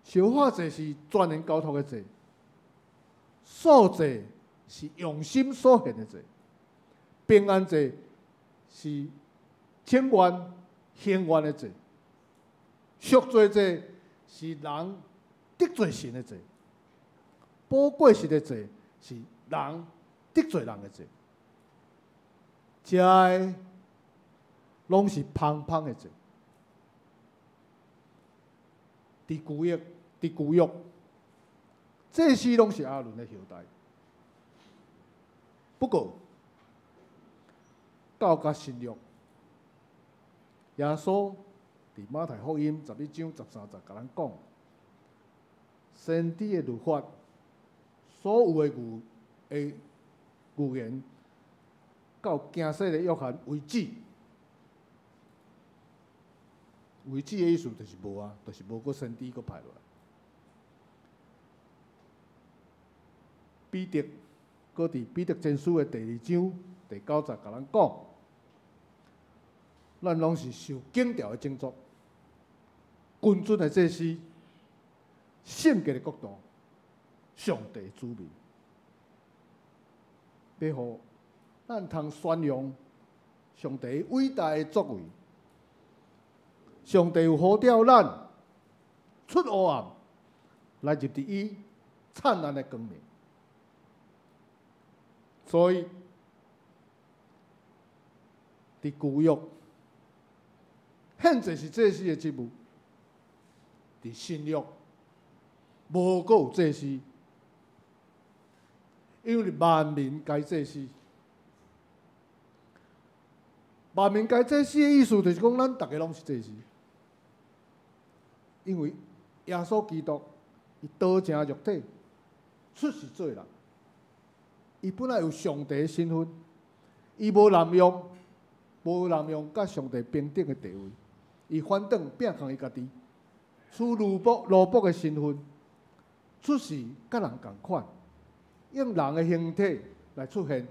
烧化祭是全然交托的祭，素祭是用心所献的祭，平安祭是请愿行愿的祭，赎罪祭是人得罪神的祭，补过日的祭是人得罪人的祭。这个拢是芳芳的祭。伫旧约，祭司拢是亚伦的后代。不过，到甲新约，耶稣伫马太福音11章13节甲咱讲，先知的律法，所有的预言，到惊世的约翰为止。为止的意思就是无啊，就是无个先知个派落来。彼得，搁伫彼得前书的第2章第9节甲咱讲，咱拢是受警调的种族，君尊的祭司，圣洁的国度，上帝的子民，要互咱通宣扬上帝伟大的作为。上帝有呼召咱出黑暗，来入伫伊灿烂的光明。所以，伫旧约，献祭是祭司的职务；伫新约，无阁有祭司，因为万民皆祭司。万民皆祭司的意思，就是讲咱大家拢是祭司。因为耶稣基督，伊道成肉体，出世做人，伊本来有上帝的身份，伊无滥用甲上帝平等的地位，伊反倒摒空伊家己，取奴仆的身份，出世甲人共款，用人的形体来出现，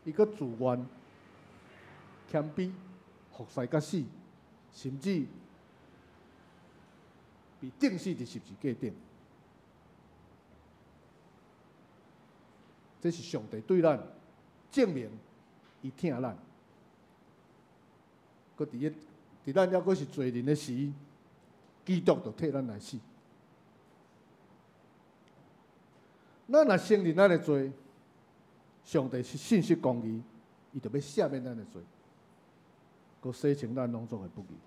伊阁自愿谦卑，服侍到死，甚至被钉死伫十字架顶。这是上帝对咱证明，伊疼咱。搁伫咱还阁是罪人的时，基督就替咱来死。咱若承认咱的罪，上帝是信实公义，伊就要赦免咱的罪，搁洗清咱拢总的不义。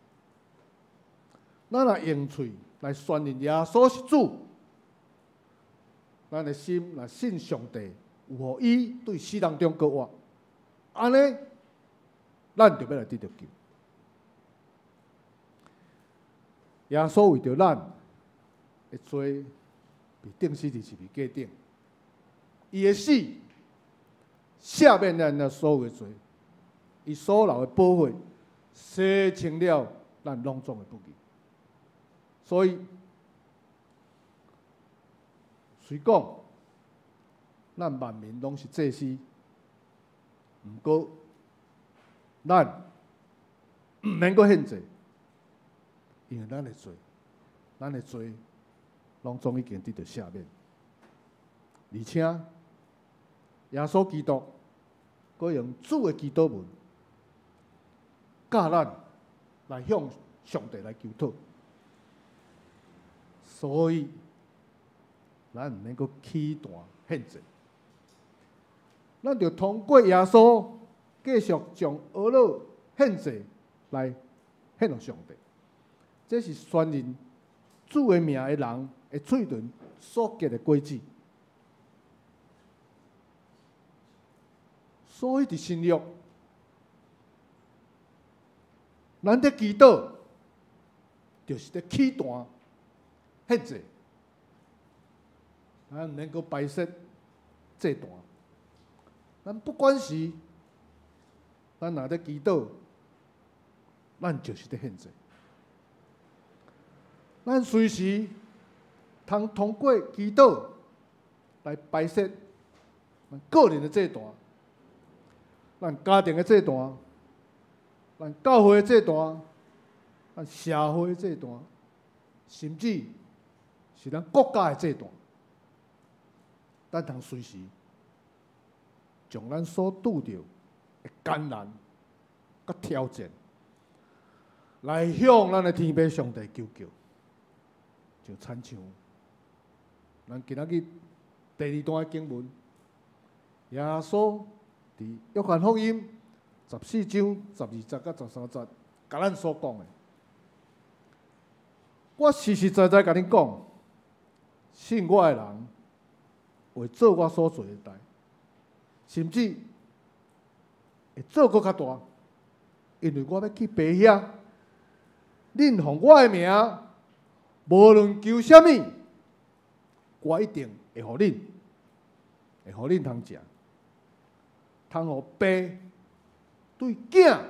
咱若用嘴来宣认耶稣是主，咱的心若信上帝有互伊对死人中搁活，安尼咱就要来得到救。耶稣为着咱的罪被钉死伫十字架顶，伊的死赦免咱所有的罪，伊所流的宝血洗清了咱拢总的不义。所以，虽讲咱万民拢是祭司，毋过咱毋免阁献祭，因为咱的罪拢总已经得到赦免，而且耶稣基督阁用主的基督文教咱来向上帝来求讨。所以，咱毋免阁起弹献祭，咱就通过耶稣继续将俄勒献祭来献给上帝。这是宣认主的名的人的嘴唇所结的果子。所以伫新约，咱伫祈祷，就是伫起断献祭，咱毋能够摆设祭坛。咱不管是咱若伫祈祷，咱就是伫献祭。咱随时通过祈祷来摆设咱个人的祭坛。咱家庭的祭坛，咱教会的祭坛，咱社会的祭坛，甚至是咱国家的祭坛，咱通随时将咱所拄着的艰难、甲挑战，来向咱的天父上帝求救，就亲像咱今仔日第2段的经文，耶稣伫约翰福音14章12节到13节，甲咱所讲的，我实实在在甲恁讲，信我的人会做我所做的代，甚至会做搁较大，因为我要去爸遐，恁奉我的名，无论求什么，我一定会互恁，会互恁通食。通互爸对囝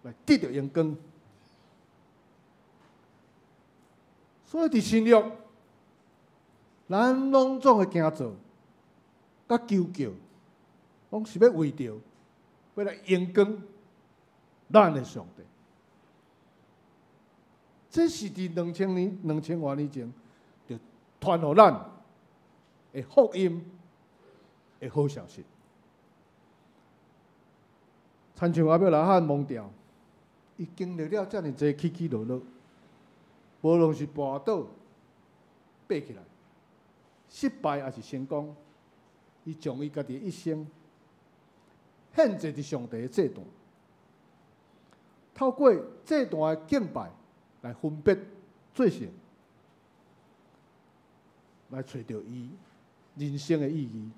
来得到荣光，所以伫新约，咱拢总会行做，甲求救，拢是要为着要来荣光咱的上帝。这是伫2000多年前，就传互咱的福音的好消息。亲像亚伯拉罕亡掉，伊经历了遮尔济起起落落，无论是跋倒、爬起来，失败还是成功，伊将伊家己的一生献祭伫上帝的祭坛，透过祭坛的敬拜来分别罪行，来找到伊人生的意义，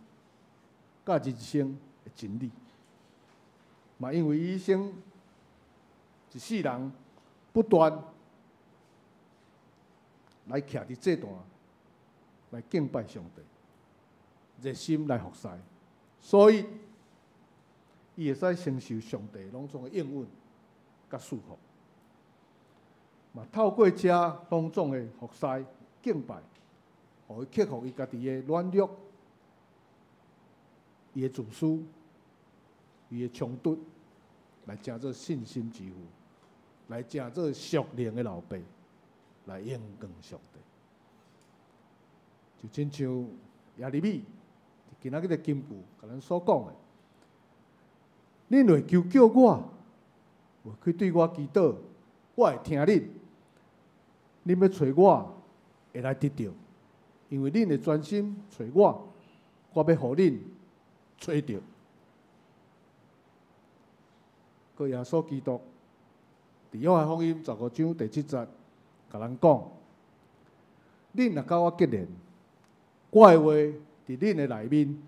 甲人生的真理。嘛，因为伊一生一世人不断来徛伫祭坛，来敬拜上帝，热心来服侍，所以伊会使承受上帝拢总的应允甲祝福。嘛，透过遮拢总的服侍敬拜，互伊克服伊家己的软弱、伊的自私、伊的冲突。来成做信心之父，来成做属灵的老爸，来荣光上帝。就亲像耶利米今仔日的金句，甲咱所讲的：恁会求救我，会去对我祈祷，我会听恁。恁要找我，会来得到，因为恁会专心找我，我要互恁找到。个耶稣基督伫约翰福音15章第7节，甲咱讲：恁若甲我结连，我的话伫恁的内面，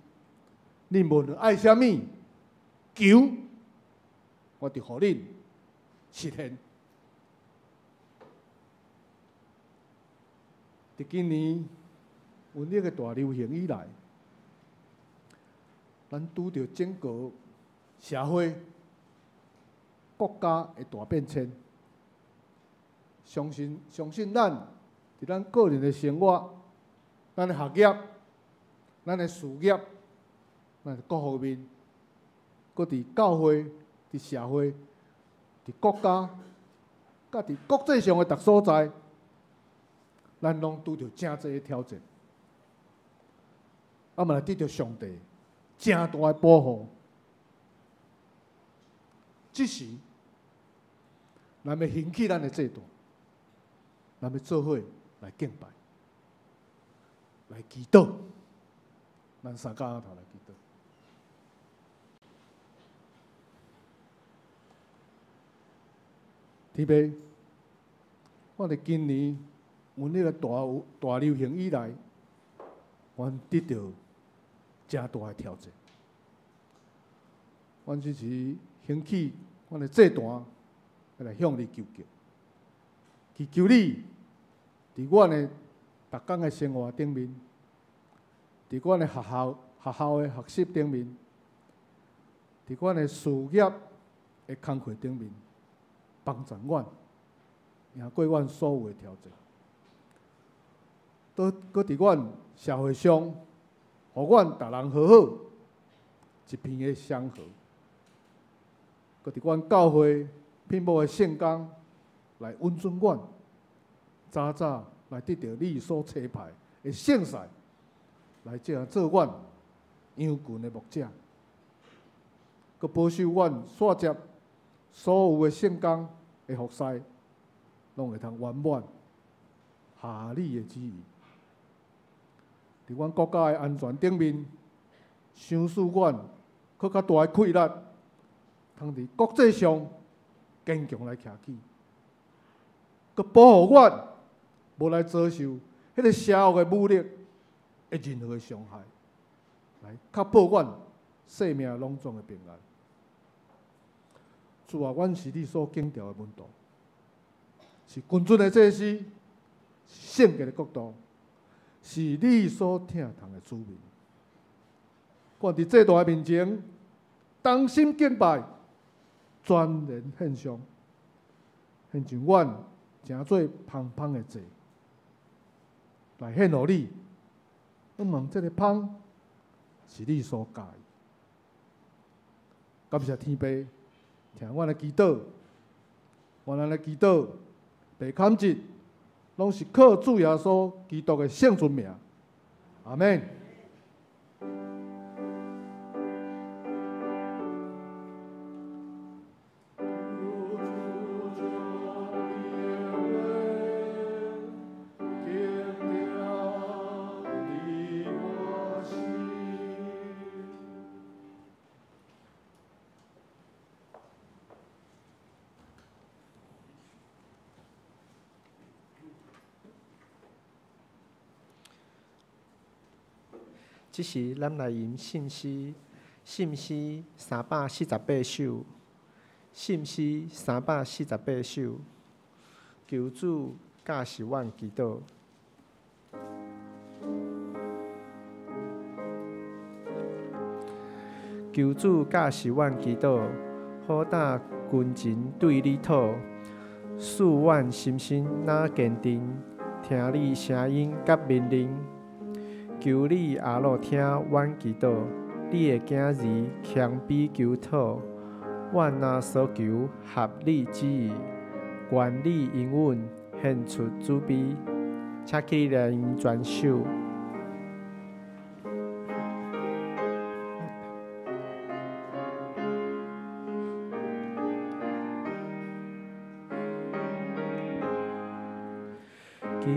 恁无论爱啥物，求，我就互恁实现。伫今年瘟疫的大流行以来，咱拄着整个社会、国家的大变迁，相信咱伫咱个人的生活、咱的学业、咱的事业、咱的各方面，搁伫教会、伫社会、伫国家，甲伫国际上的各所在，咱拢拄着真侪的挑战，嘛来得到上帝真大的保护。这时，咱要兴起咱的制度，咱要做伙来敬拜、来祈祷，咱三家头来祈祷。天父，我哋今年阮迄个大流行以来，阮得到真大的挑战。阮只是兴起阮的祭坛，来向你求救，祈求你伫阮的逐工的生活顶面，伫阮的学校的学习顶面，伫阮的事业的工课顶面，帮助阮赢过阮所有的挑战。搁伫阮社会上，互阮逐人好好，一片的祥和。搁伫阮教会遍布的圣工来温存阮，早早来得到你所差派的圣使，来这样做阮羊群的牧者，搁保守阮线接所有的圣工的服侍，拢会通圆满下你的旨意。伫阮国家的安全顶面，赏赐阮更较大的气力，通伫国际上坚强来徛起，佮保护阮无来遭受迄个邪恶的武力的任何的伤害，来确保阮生命拢总的平安。主啊，阮是你所敬重的门徒，是君尊的祭司，是圣洁的国度。是你所疼痛的子民，阮伫这大面前，当心敬拜，全然献上，献上阮诚做芳芳的祭，来献互你。我问这个芳是你所喜，感谢天父，听阮的祈祷，阮的祈祷被感激。拢是靠主耶稣基督的圣尊名，阿门。即时咱来吟信诗348首，信诗348首，求主教示阮祈祷。求主教示阮祈祷，好打军前对你讨，使阮心心哪坚定，听你声音甲命令。求你阿罗听阮祈祷，你的囝儿强比求讨，阮若所求合你旨意，愿你应允献出主卑，请起来转手。求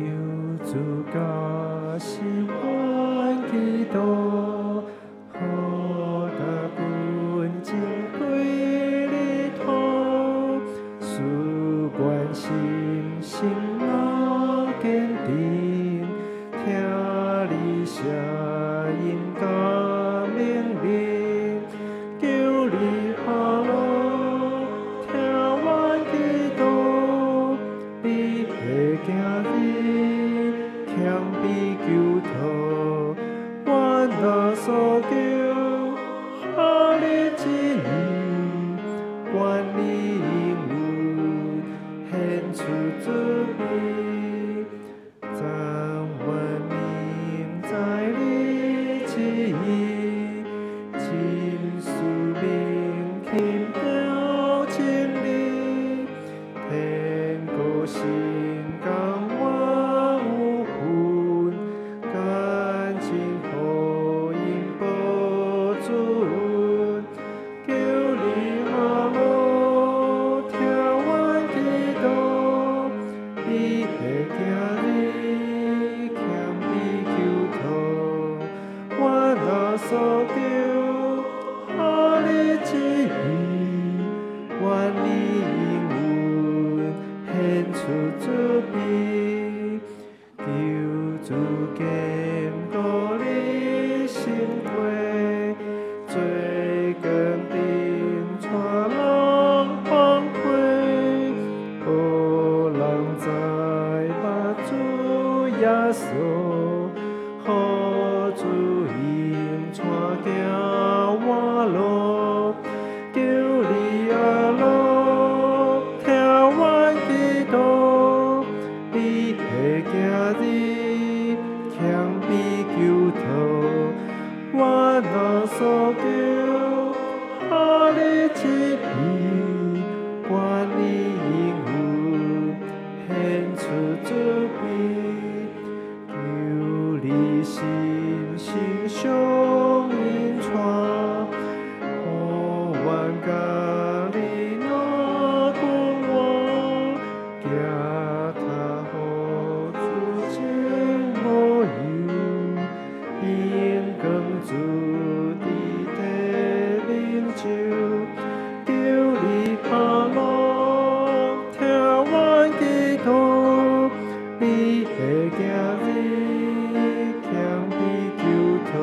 主教示阮祈祷，好打军前对你讨，使阮心心若坚定，听你声音甲命令，求你阿罗听阮祈祷，你的囝儿强比求讨，阮若所求，合你旨意，愿你应允献出主卑，赞阮明在你旨意，尽使命轻表真理，天国心甘我有份，感情好因保准，求你阿罗听阮祈祷，你的囝儿强比求讨，阮若所求，合你旨意，愿你应允献出主卑，求主坚固你心怀，最坚定。行我路，求你阿路，听阮祈祷，你的今日强比求讨，我若所求，哈你旨意，愿你应允，献出主笔，求你心心相印传，互阮甲你若讲话，行他好主情无忧，因更主地地饮酒，求你下路，听阮祈祷，你的今日强比求讨，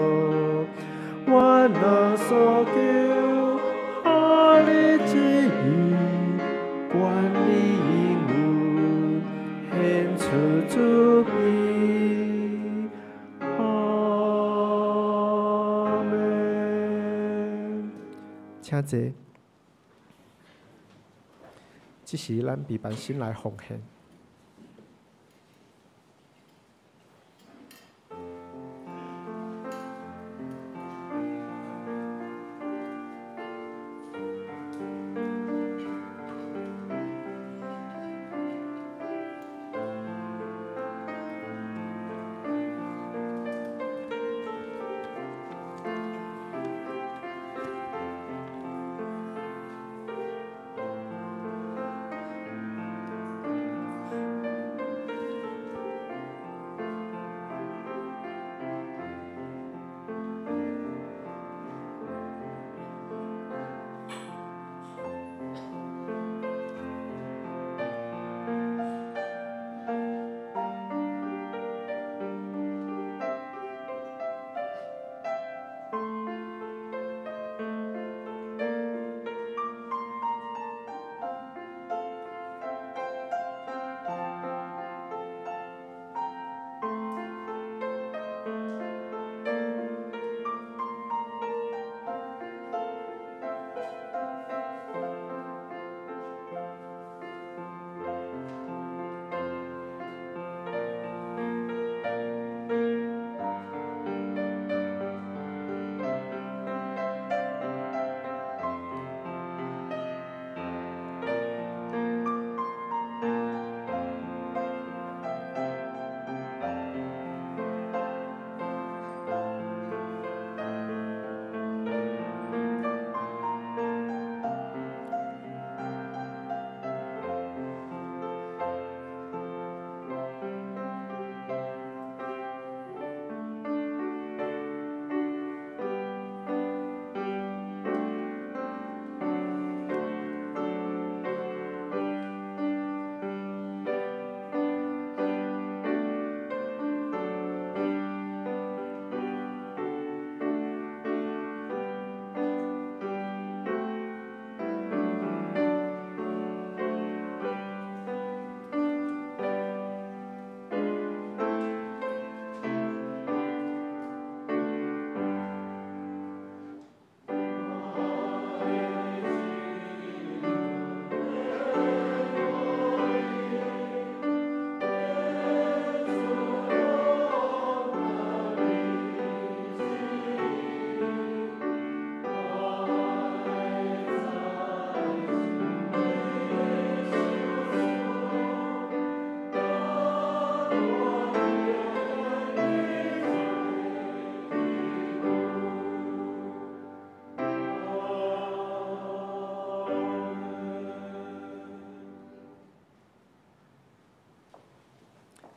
我若所求，哈你旨意，愿你应允，献出主笔，阿门。请坐，这是咱备办心来奉献。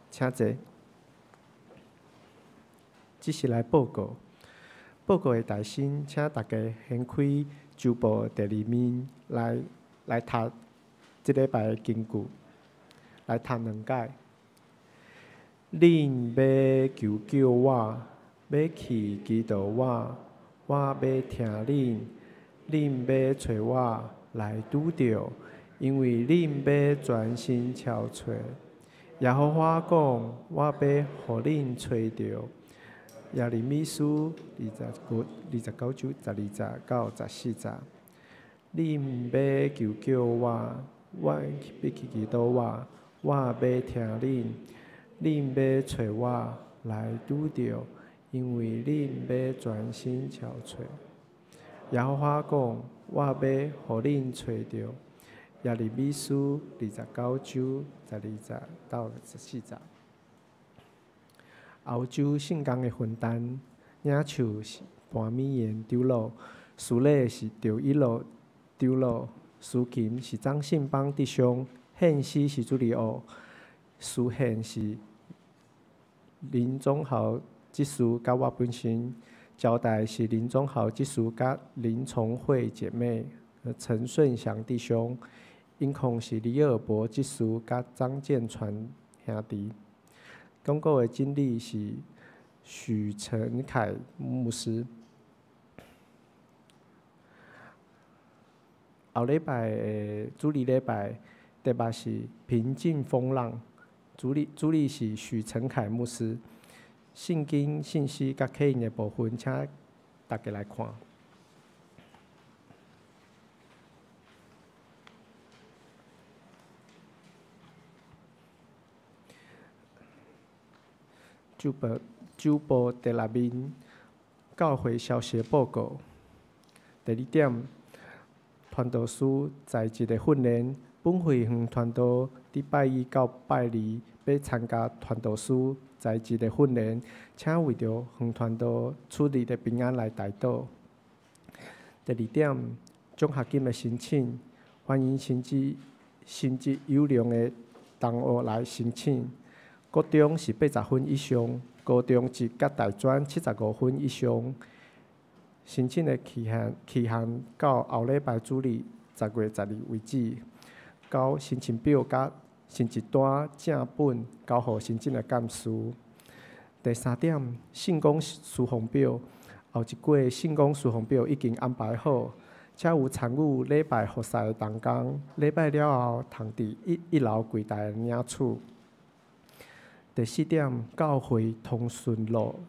请坐。这是来报告，报告的大臣，请大家掀开周报第2面来读这礼拜的经句，来读2解。恁要求救我，要去祈祷我，我要听恁；恁要找我来拄着，因为恁要专心找耶和华讲，我要互恁找着。耶利米书29章12节到14节。你毋要求救我，我要去祷我，我要听恁。恁要找我来拄着，因为恁要专心找找。耶和华讲，我要互恁找着。耶利米书29章12节到14节。欧洲圣公的分担，领袖是盘米言丢落，司礼是着一路丢落，司琴是张信邦弟兄，献诗是朱利奥，司献是林宗豪执事甲我本身，交代是林宗豪执事甲林崇慧姐妹，陈顺祥弟兄，音控是李尔博执事甲张建传兄弟。公告的经理是许成凯牧师。后礼拜的主日礼拜题目是平静风浪，主理是许成凯牧师。圣经信息甲刻印的部分，请大家来看。周报第6面，教会消息报告。第2点，传道书在职的训练。本会向传道伫拜1到拜2要参加传道书在职的训练，请为着向传道处理的平安来代祷。第2点，奖学金的申请，欢迎薪资优良的同学来申请。国中是80分以上，高中级甲大专75分以上。申请的期限到后礼拜主日10月12日为止。交申请表甲申请单正本交予申请的干事。第3点，信公事奉表，后一季信公事奉表已经安排好，且有参与礼拜服侍的同工，礼拜了后通伫一楼柜台领取。第4点，教会通讯录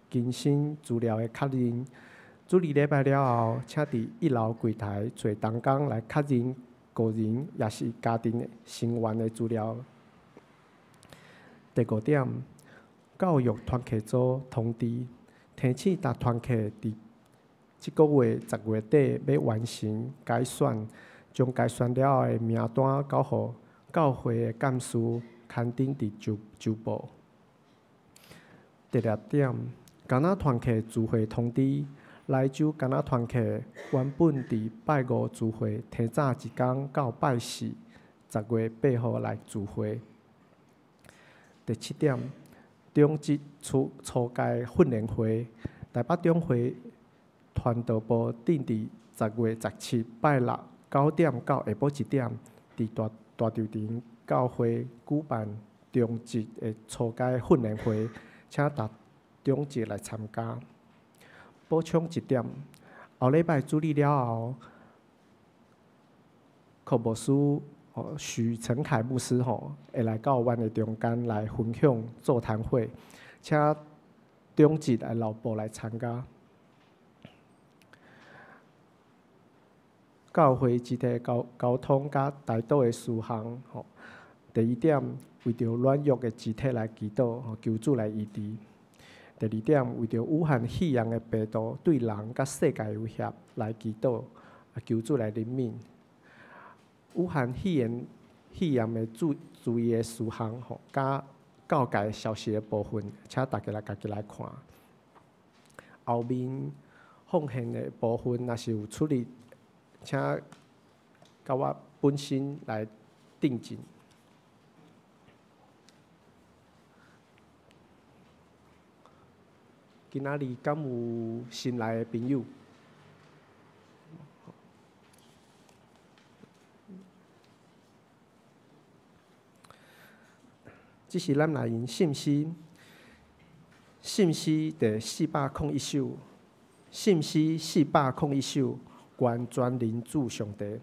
更新资料的确认，主日礼拜了后，请伫一楼柜台找同工来确认个人也是家庭的成员的资料。第5点，教育团契组通知，提醒各团契伫这个月10月底要完成改选，将改选了后的名单交予教会的干事刊登伫周报。第6点，橄榄团契聚会通知。来州橄榄团契原本伫拜5聚会，提早一天到拜4，10月8号来聚会。第7点，中职初阶训练会，台北中会传道部定伫10月17拜69点到下晡1点，伫大稻埕教会举办中职的初阶训练会，请逐中职来参加。补充1点，后礼拜主日了后，科牧师许成凯牧师会来到阮的中间来分享座谈会，请中职的老部来参加。教会集体交通甲代祷的事项，第1点，为着软弱的集体来祈祷，求主来医治。第2点，为着武汉肺炎的病毒对人甲世界威胁来祈祷，求主来怜悯。武汉肺炎的注意的事项，甲教界消息的部分，请大家来家己来看。后面奉献的部分，若是有处理，请甲我本身来订正。今仔日敢有新来的朋友？这是咱来因信息第401首，信息401首，愿全人主上帝。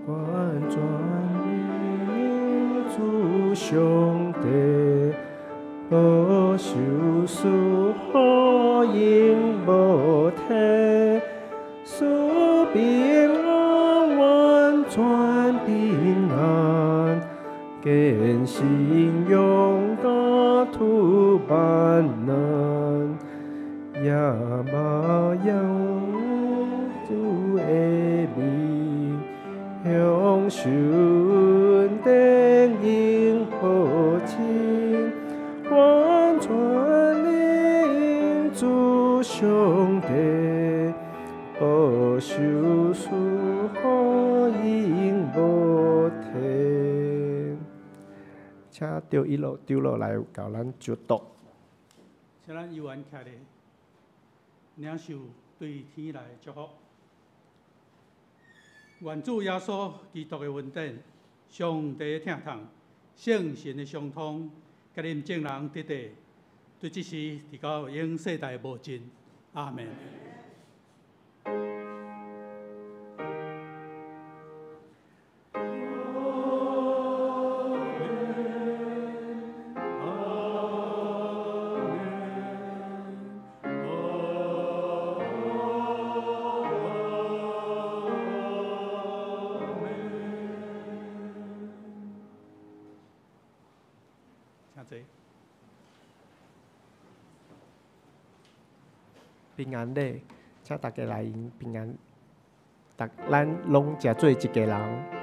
完全领主上帝，保守属好应无体，属平安完全平安，坚信勇敢突万难，也嘛养主的名，向顺定应好亲，完全领主上帝，保守属好应无体。请丢一路丢落来，教咱就读。请咱议员徛咧，领受对天来的祝福。愿主耶稣基督的恩典、上帝的疼痛、圣神的相通，甲恁众人得地，对这时直到永世代无尽。阿门。平安礼，请大家来迎平安，咱拢食做一家人。